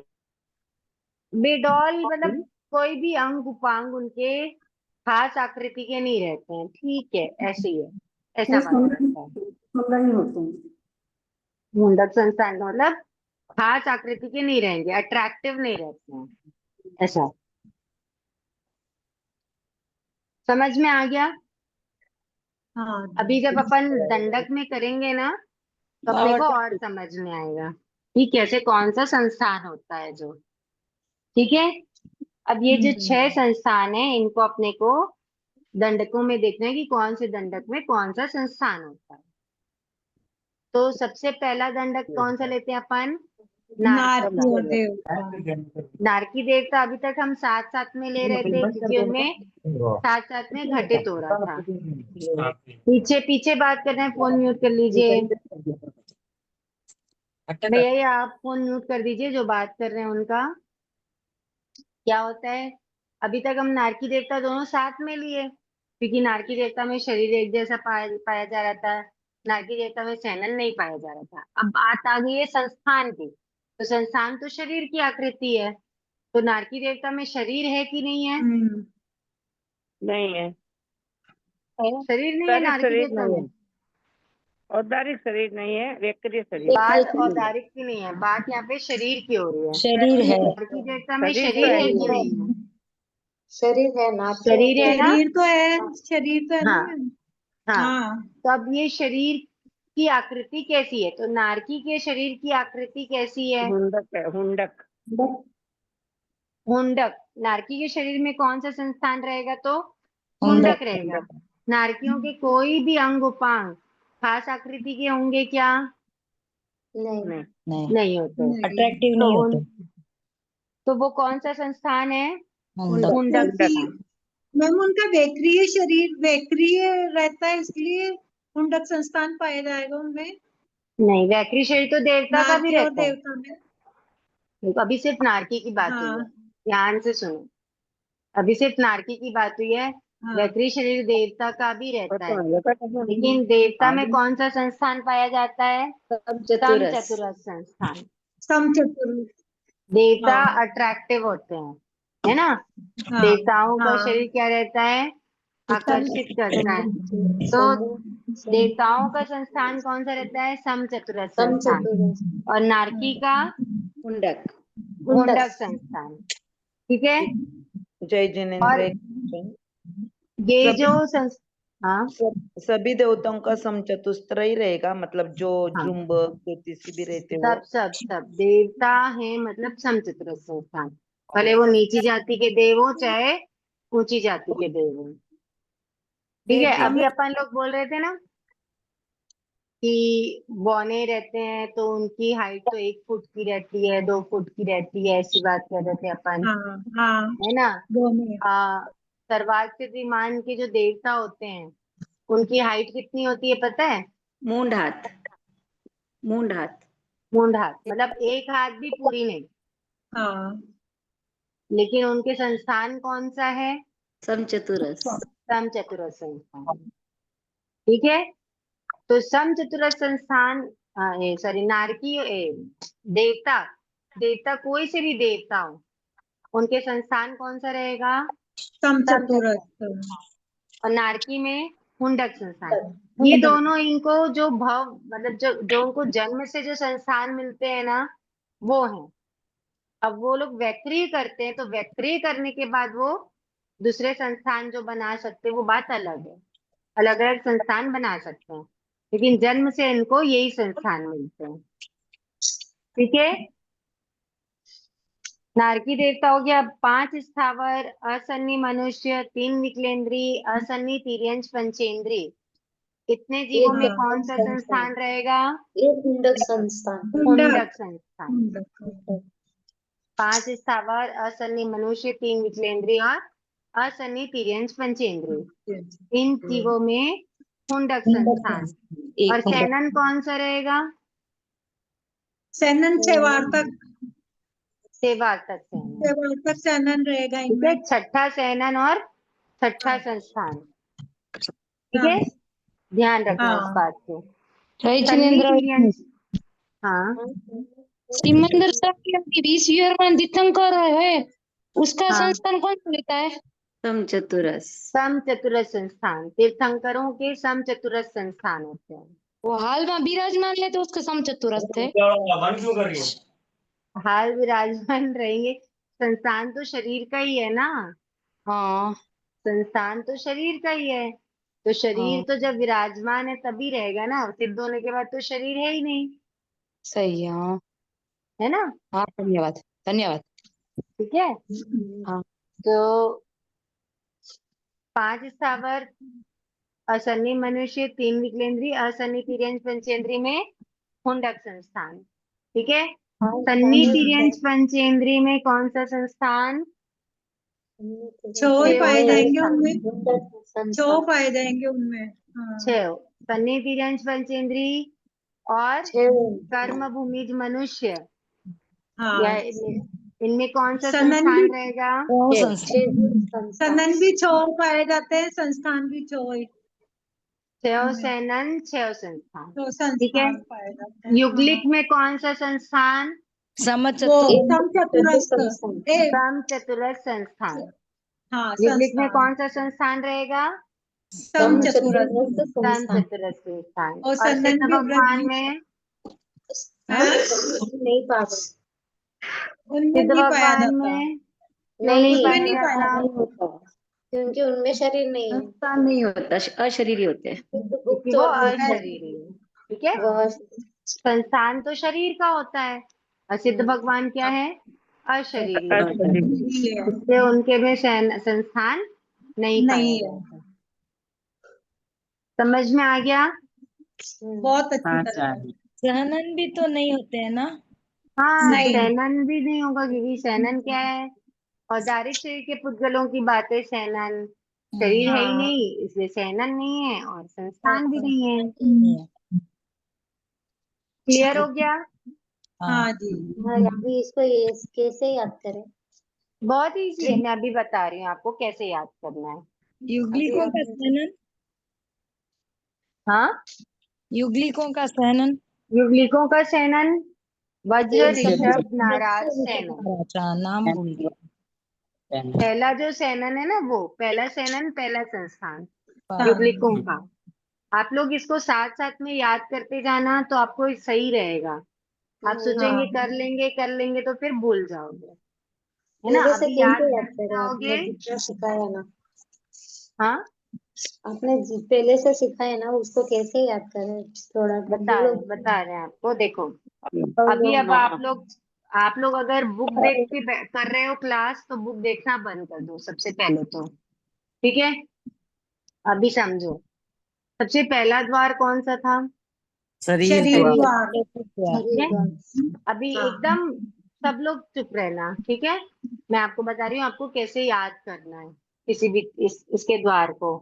बेडॉल मतलब कोई भी अंग उपांग उनके खास आकृति के नहीं रहते हैं, ठीक है, ऐसे ही है, ऐसा वो वाला रहता है। सुंदर नहीं होते हैं। मुंडक संस्थान का मतलब खास आकृति के नहीं रहेंगे, अट्रैक्टिव नहीं रहते हैं, ऐसा। समझ में आ गया। हाँ अभी जब अपन दंडक में करेंगे ना, तो अपने को और समझ में आएगा कि कैसे कौन सा संस्थान होता है जो। ठीक है, अब ये जो 6 संस्थान है, इनको अपने को दंडकों में देखना है कि कौन से दंडक में कौन सा संस्थान होता है। तो सबसे पहला दंडक कौन सा लेते हैं अपन, नारकी। नारकी और देवता। नारकी देवता अभी तक हम साथ साथ में ले रहे थे, क्योंकि उनमें साथ साथ में घटित हो रहा था। पीछे पीछे बात कर रहे हैं, फोन म्यूट कर लीजिए भैया, ये आप फोन म्यूट कर दीजिए, जो बात कर रहे हैं उनका। क्या होता है, अभी तक हम नारकी देवता दोनों साथ में लिए, क्योंकि नारकी देवता में शरीर एक जैसा पाया जा रहा था, नारकी देवता में सैनन नहीं पाया जा रहा था। अब बात आ गई है संस्थान की, तो संस्थान तो शरीर की आकृति है, तो नारकी देवता में शरीर है कि नहीं है, नहीं है, शरीर नहीं है औदारिक नारकी शरीर देवता नहीं में। है, औदारिक शरीर नहीं है, व्यक्ति शरीर। बात औदारिक की नहीं है, बात यहाँ पे शरीर की हो रही है। शरीर है। नारकी देवता में शरीर तो शरीर है है ही कि है। नहीं है, शरीर है ना, शरीर है ना? शरीर तो है, शरीर तो है ना हाँ मैम। हाँ। हाँ, तो अब ये शरीर की आकृति कैसी है? तो नारकी के शरीर की आकृति कैसी है? हुंडक है, हुंडक। हुंडक। नारकी के शरीर में कौन सा संस्थान रहेगा? तो हुंडक रहेगा। नारकियों के कोई भी अंग उपांग खास आकृति के होंगे क्या? नहीं नहीं, नहीं होते। नहीं। अट्रैक्टिव तो नहीं उन होते। तो वो कौन सा संस्थान है? हुंडक। हुंडक क्योंकि संस्थान। मैम उनका वैक्रिय शरीर वैक्रिय रहता है, इसलिए हुंडक संस्थान पाया जाएगा उनमें, नहीं, वैक्री शरीर तो देवता का भी नारकी और रहता है। देवता में। देखो, अभी सिर्फ नारकी की बात हुई है, हाँ ध्यान से सुनो। अभी सिर्फ नारकी की बात हुई है। हाँ। वैक्री शरीर देवता का भी रहता है, लेकिन लेकिन देवता में कौन सा संस्थान पाया जाता है? चतुरस। समचतुरस संस्थान। समचतुर। देवता हाँ अट्रैक्टिव होते हैं, है ना? हाँ देवताओं का हाँ। शरीर क्या रहता है? आकर्षित करता है। तो देवताओं का संस्थान कौन सा रहता है? समचतुरस संस्थान। समचतुरस। और नारकी का हुंडक। हुंडक संस्थान। ठीक है। जय जिनेन्द्र, और एक क्वेश्चन। ये सभी जो हाँ सभी देवताओं का समचतुस्त्र ही रहेगा, मतलब जो हाँ, जुम्बक ज्योतिषी भी रहते वो? सब देवता है, मतलब समचतुरस संस्थान। भले वो नीची जाति के देव हो चाहे ऊंची जाति के देव हो। ठीक है। अभी अपन लोग बोल रहे थे ना कि बौने रहते हैं तो उनकी हाइट तो 1 फुट की रहती है, 2 फुट की रहती है, ऐसी बात कर रहे थे अपन, हाँ हाँ। है ना? दोनों। सर्वाधिक विमान के जो देवता होते हैं उनकी हाइट कितनी होती है पता है? मूंड हाथ। मूंड हाथ। मूंड हाथ, मतलब 1 हाथ भी पूरी नहीं। हाँ। लेकिन उनके संस्थान कौन सा है? समचतुरस। समचतुरस संस्थान। ठीक है। तो समचतुरस संस्थान, सॉरी, नारकी, देवता, देवता कोई से भी देवता हो, उनके संस्थान कौन सा रहेगा? समचतुरस। समचतुरस। और नारकी में हुंडक संस्थान। ये दोनों इनको जो भव, मतलब जो उनको जन्म से जो संस्थान मिलते हैं ना, वो हैं। अब वो लोग वैक्रिय करते हैं, तो वैक्रिय करने के बाद वो दूसरे संस्थान जो बना सकते हैं वो बात अलग है। अलग अलग संस्थान बना सकते हैं, लेकिन जन्म से इनको यही संस्थान मिलते हैं। ठीक है। नारकी देवता हो गया। 5 स्थावर, असन्नी मनुष्य, 3 विकलेंद्री, असन्नी तिर्यंच पंचेंद्री। इतने जीवों में कौन सा संस्थान रहेगा? एक हुंडक संस्थान। हुंडक संस्थान। हुंडक। 5 स्थावर, असन्नी मनुष्य, 3 विकलेंद्री और असन्नी तिर्यंच पंचेंद्री। इन जीवों में हुंडक संस्थान। और सैनन कौन सा रहेगा? सैनन सेवार्थक। सेवार्थक सैनन। सेवार्थक सैनन रहेगा ठीक है। इनमें। छठा सैनन और छठा संस्थान। ठीक हाँ है, ध्यान रखना इस हाँ। बात को। जय सन्नी जिनेन्द्र। तिर्यंच, हाँ सिमंदर साहब की अभी ऋषिवर तीर्थंकर है, उसका हाँ, संस्थान कौन सा लेता है? समचतुरस। समचतुरस संस्थान। तीर्थंकरों के समचतुरस संस्थान होते हैं। वो हाल में विराजमान है तो उसके समचतुरस थे। हाल विराजमान रहेंगे। संस्थान तो शरीर का ही है ना, हाँ संस्थान तो शरीर का ही है। तो शरीर हाँ, तो जब विराजमान है तभी रहेगा ना, सिद्ध होने के बाद तो शरीर है ही नहीं, सही है। हाँ है ना? हाँ, धन्यवाद धन्यवाद। ठीक है। हाँ तो 5 स्थावर, असन्नी मनुष्य, 3 विकलेंद्री, असन्नी तिर्यंच पंचेंद्री में हुंडक संस्थान। ठीक है। सन्नी तिर्यंच पंचेंद्री में कौन सा संस्थान? छह पाए जाएंगे संस्थान। उनमें। छह पाए जाएंगे उनमें। हाँ। 6 सन्नी तिर्यंच पंचेंद्री और कर्म भूमिज मनुष्य, या हाँ। इनमें कौन सा सनन भी संस्थान रहेगा? सनन भी छह पाए जाते हैं, संस्थान भी छह। 6 सैनन, 6 संस्थान। तो ठीक है। संस्थान पाए जाते हैं। युगलिक में कौन सा संस्थान? वो समचतुरस्र। समचतुरस संस्थान। हाँ युगलिक में संस्थान। कौन सा संस्थान रहेगा? समचतुरस्र। समचतुरस संस्थान। और और सनन सिद्ध भी भगवान में? है, नहीं पास। उनमें सिद्ध नहीं पाया भगवान जाता। में नहीं उसमें बन नहीं रहा पाया था नहीं होता क्योंकि उनमें शरीर नहीं है, संस्थान नहीं होता, अशरीरी होते हैं। गुप्त क्योंकि वो और गुप्त है। अशरीरी है। ठीक है, वह संस्थान तो शरीर का होता है और सिद्ध भगवान क्या है, अशरीरी है। नहीं है, इसलिए उनके में संस्थान नहीं पाया नहीं है। जाता। समझ में आ गया? बहुत अच्छी तरह से। सहनन भी तो नहीं होते हैं ना? हाँ, नहीं। सैनन भी नहीं होगा क्योंकि सैनन क्या है, औदारिक शरीर के पुद्गलों की बात है। सैनन शरीर है ही हाँ नहीं, इसलिए सैनन नहीं है और संस्थान भी नहीं है। क्लियर हो गया? हाँ जी। और अभी इसको ये कैसे याद करें? बहुत इजी है, मैं अभी बता रही हूँ आपको कैसे याद करना है। युग्लिकों का सहनन, हाँ, युग्लिकों का सहनन। युगलिकों का सैनन, वज्र, ऋषभ, नाराज, सबसे सैनन। अच्छा, नाम भूल गया। पहला जो सैनन है ना, वो पहला सैनन, पहला संस्थान हाँ। युगलिकों का। आप लोग इसको साथ साथ में याद करते जाना तो आपको सही रहेगा। आप सोचेंगे कर लेंगे तो फिर भूल जाओगे, है ना। पहले से अभी याद कैसे याद करते करें? जाओगे। आपने जितना सिखाया ना, हाँ, पहले से सिखाया ना, उसको कैसे याद करें? थोड़ा बता रहे हैं आपको। देखो, अभी अब आप लोग अगर बुक देख के कर रहे हो क्लास, तो बुक देखना बंद कर दो सबसे पहले तो। ठीक है, अभी समझो। सबसे पहला द्वार कौन सा था? शरीर द्वार। ठीक है, अभी हाँ। एकदम सब लोग चुप रहना। ठीक है, मैं आपको बता रही हूँ आपको कैसे याद करना है किसी भी इसके द्वार को।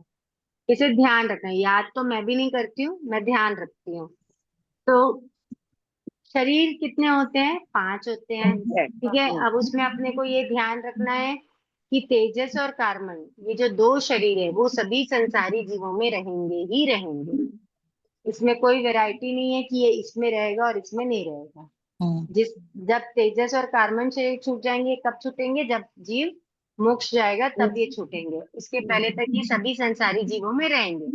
इसे ध्यान रखना है, याद तो मैं भी नहीं करती हूँ, मैं ध्यान रखती हूँ। तो शरीर कितने होते हैं? 5 होते हैं। ठीक है, अब उसमें अपने को ये ध्यान रखना है कि तेजस और कार्बन, ये जो 2 शरीर है, वो सभी संसारी जीवों में रहेंगे ही रहेंगे। इसमें कोई वैरायटी नहीं है कि ये इसमें रहेगा और इसमें नहीं रहेगा। जब तेजस और कार्बन शरीर छूट जाएंगे, कब छूटेंगे? जब जीव मोक्ष जाएगा तब ये छूटेंगे। इसके पहले तक ये सभी संसारी जीवों में रहेंगे।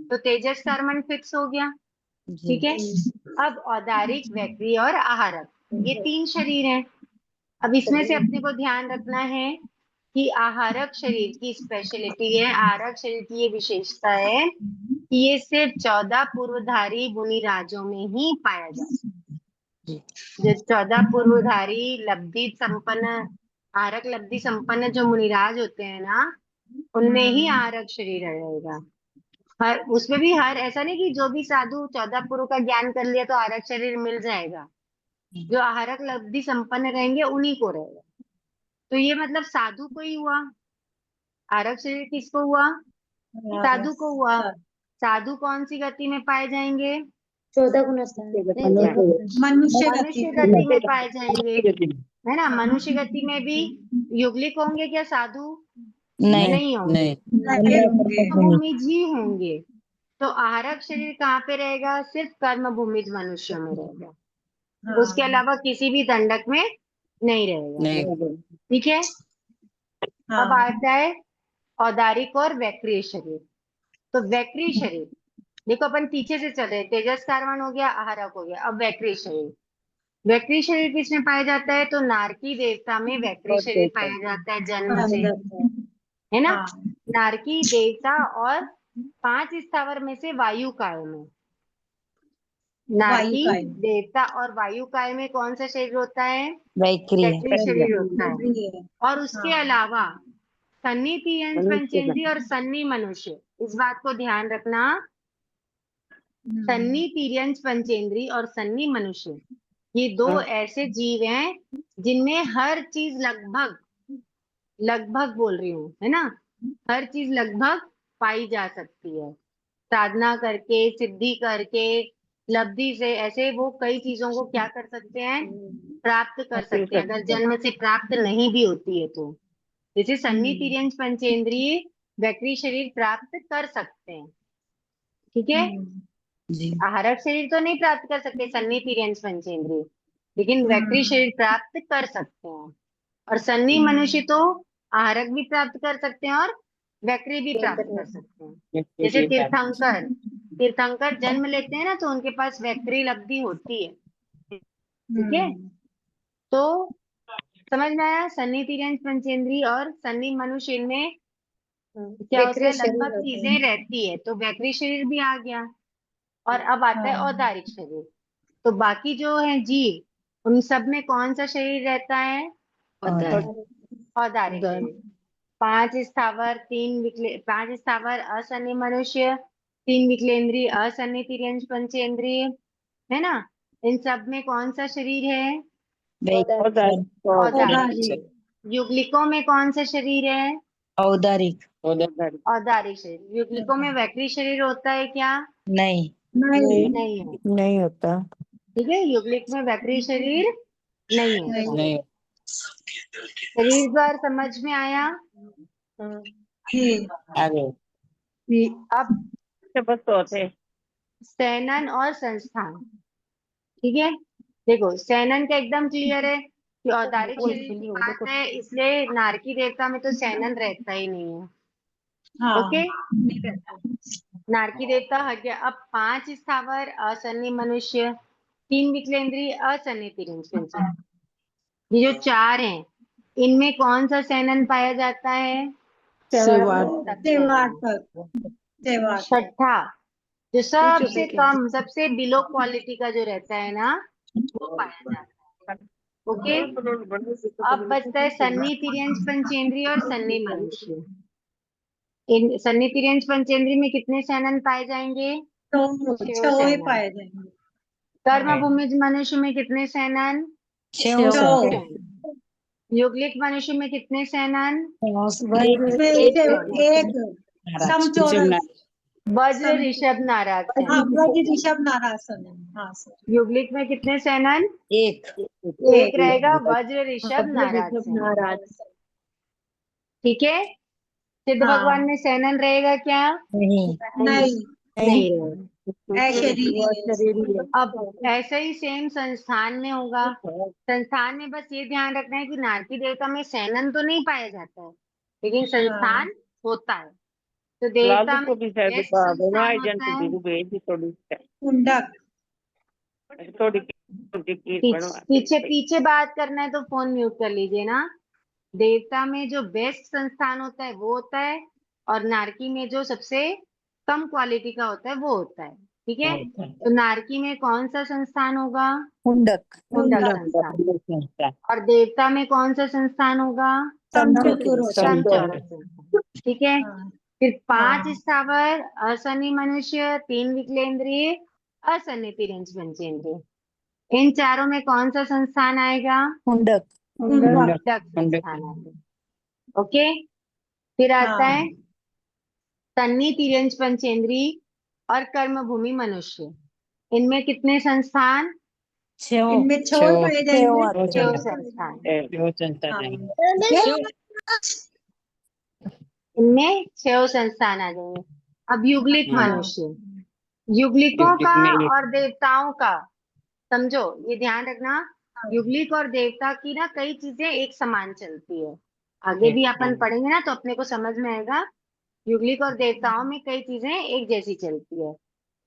तो तेजस कार्बन फिक्स हो गया। ठीक है, अब औदारिक, वैक्री और आहारक, ये 3 शरीर हैं। अब इसमें से अपने को ध्यान रखना है कि आहारक शरीर की स्पेशलिटी है, आहारक शरीर की ये विशेषता है कि ये सिर्फ 14 पूर्वधारी मुनि राजों में ही पाया जाता है। जो 14 पूर्वधारी लब्धि संपन्न, आहारक लब्धि संपन्न जो मुनिराज होते हैं ना, उनमें ही आहारक शरीर रहेगा। हर उसमें भी हर ऐसा नहीं कि जो भी साधु 14 पुरों का ज्ञान कर लिया तो आहारक शरीर मिल जाएगा। जो आहारक लब्धि संपन्न रहेंगे उन्हीं को रहेगा। तो ये मतलब साधु को ही हुआ। आहारक शरीर किसको हुआ? साधु को हुआ। साधु कौन सी गति में पाए जाएंगे? 14 गुणस्थान नहीं, मनुष्य मनुष्य गति। गति में पाए जाएंगे, है ना। मनुष्य गति में भी युगलिक होंगे क्या साधु? नहीं होंगे, नहीं होंगे। भूमिज ही होंगे। तो आहारक शरीर कहाँ पे रहेगा? सिर्फ कर्म भूमिज मनुष्य में रहेगा, उसके अलावा किसी भी दंडक में नहीं रहेगा। ठीक है, अब हाँ। आता है औदारिक और वैक्रिय शरीर। तो वैक्रिय शरीर, देखो अपन पीछे से चल रहे हैं। तेजस कार्बन हो गया, आहारक हो गया, अब वैक्रिय शरीर। वैक्रिय शरीर किसमें पाया जाता है? तो नारकी देवता में वैक्रिय शरीर पाया जाता है जन्म से, है ना। हाँ। नारकी देवता और 5 स्थावर में से वायु काय में, नारकी वायुकाय। देवता और वायु काय में कौन सा शरीर होता है? वैक्रिय। वैक्रिय शरीर होता है। वैक्रिय। और उसके अलावा सन्नी तियंस पंचेंद्रिय और सन्नी मनुष्य, इस बात को ध्यान रखना। सन्नी तिर्यंस पंचेंद्री और सन्नी मनुष्य, ये 2 ऐसे जीव हैं जिनमें हर चीज लगभग, लगभग बोल रही हूँ, है ना, हर चीज लगभग पाई जा सकती है। साधना करके, सिद्धि करके, लब्धि से, ऐसे वो कई चीजों को क्या कर सकते हैं? प्राप्त कर सकते हैं, अगर जन्म से प्राप्त नहीं भी होती है तो। जैसे सन्नी तिर्यंस पंचेंद्रिय वैक्री शरीर प्राप्त कर सकते हैं। ठीक है, आहारक शरीर तो नहीं प्राप्त कर सकते सन्नी तिर्यंस पंचेंद्रिय, लेकिन वैक्री शरीर प्राप्त कर सकते हैं। और सन्नी मनुष्य तो आहारक भी प्राप्त कर सकते हैं और वैक्री भी प्राप्त कर सकते हैं। जैसे तीर्थंकर, तीर्थंकर जन्म लेते हैं ना, तो उनके पास वैक्री लब्धि होती है। ठीक है, तो समझ में आया? सन्नी तिर्यंच पंचेंद्रिय और सन्नी मनुष्य इनमें क्या होता वक्रीय है, शरीर लगभग होते चीजें हैं। रहती है। तो वक्रीय शरीर भी आ गया। और अब आता है हाँ। औदारिक शरीर। तो बाकी जो है जीव, उन सब में कौन सा शरीर रहता है? औदारिक शरीर। 5 स्थावर, 5 स्थावर असन्नी मनुष्य, 3 विकलेंद्रीय असन्नी तिर्यंच पंचेंद्रिय, है ना? इन सब में कौन सा शरीर है? औदारिक। औदारिक। युग्लिकों में कौन सा शरीर है? औदारिक। औदारिक शरीर। युग्लिकों में वक्रीय शरीर होता है क्या? नहीं। नहीं। नहीं है। नहीं होता। ठीक है, युग्लिक में वक्रीय शरीर नहीं होता। नहीं। शरीर द्वार समझ में आया? ठीक। आगे ठीक। अब सैनन और संस्थान। ठीक है, देखो सैनन का एकदम क्लियर है कि औदारिक शरीर की बात है, इसलिए नारकी देवता में तो सैनन रहता ही नहीं है। हाँ। ओके, नहीं रहता। नारकी देवता हट गया। अब 5 स्थावर असन्नी मनुष्य, 3 विकलेंद्रीय असन्नी तिर्यंच पंचेंद्रिय, ये जो 4 हैं, इनमें कौन सा सैनन पाया जाता है? त्योहार तक। त्योहार तक। छठा, जो सबसे कम, सबसे बिलो क्वालिटी का जो रहता है ना, वो पाया जाता है। ओके, अब बचता है सन्नी तिर्यंच पंचेंद्रिय और सन्नी मनुष्य। इन सन्नी तिर्यंच पंचेंद्रिय में कितने सैनन पाए जाएंगे? तो 6 छह ही सैनन। पाए जाएंगे। कर्म भूमिज मनुष्य में कितने सैनन? 6 छह। युग्लिक मनुष्य में कितने सैनन? इसमें एक से सैनन। एक समचौरस। वज्र ऋषभ नाराज हाँ, सैनन। ब्रज ऋषभ नारासन। हाँ सर। युग्लिक में कितने सैनन? एक। एक रहेगा वज्र ऋषभ नाराज सैनन। ठीक है, सिद्ध हाँ। भगवान में सैनन रहेगा क्या? नहीं। नहीं। नहीं रहेगा। अशरीरी है। अब ऐसे ही सेम संस्थान में होगा। संस्थान में बस ये ध्यान रखना है कि नारकी देवता में सैनन तो नहीं पाया जाता है, लेकिन संस्थान होता है। तो देवता में बेस्ट संस्थान होता है। कुंडक। पीछे पीछे बात करना है तो फोन म्यूट कर लीजिए ना। देवता में जो बेस्ट संस्थान होता है वो होता है, और नारकी में जो सबसे कम क्वालिटी का होता है वो होता है। ठीक है, तो नारकी में कौन सा संस्थान होगा? कुंडक। कुंडक संस्थान। और देवता में कौन सा संस्थान होगा? समचतुरस। समचौरस संस्थान। ठीक है, हाँ। फिर 5 हाँ। स्थावर असन्नी मनुष्य, 3 विकलेंद्रिय असन्नी तिर्यंच पंचेंद्रिय, इन चारों में कौन सा संस्थान आएगा? कुंडक। कुंडक संस्थान आएगा। ओके, फिर आता है सन्नी तिर्यंच पंचेंद्रिय और कर्मभूमि मनुष्य, इनमें कितने संस्थान? इनमें छह पाए जाएंगे। 6 संस्थान। हाँ। इनमें 6 संस्थान आ जाएंगे। अब युग्लिक मनुष्य, युग्लिकों का और देवताओं का समझो, ये ध्यान रखना, युग्लिक और देवता की ना कई चीजें एक समान चलती है। आगे भी अपन पढ़ेंगे ना तो अपने को समझ में आएगा। युग्लिक और देवताओं में कई चीजें एक जैसी चलती है।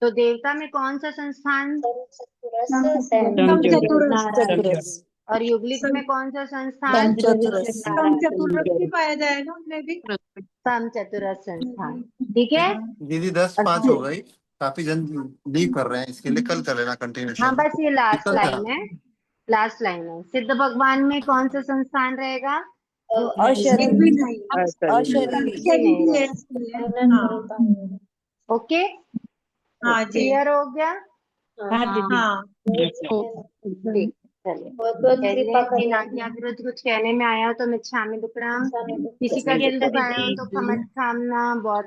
तो देवता में कौन सा संस्थान? समचतुरस। और युग्लिक में कौन सा संस्थान? समचतुरस भी पाया जाएगा उनमें भी। समचतुरस संस्थान। ठीक है, दीदी 10-5 हो गई, काफी जन लीव कर रहे हैं, इसके लिए कल कर लेना हाँ कंटिन्यूशन। बस ये लास्ट कल लाइन है, लास्ट लाइन है। सिद्ध भगवान में कौन सा संस्थान रहेगा? एक भी नहीं। अशरीरी। शरीरी है इसलिए। हाँ। ओके, हाँ जी। क्लियर हो गया? हाँ। ठीक, चलिए। बहुत बहुत कृपा चलिए, इन करना। आज्ञा विरुद्ध कुछ कहने में आया हो तो मिच्छामि दुक्कडम, किसी का दिल दुखाया हो तो क्षमत कामना। बहुत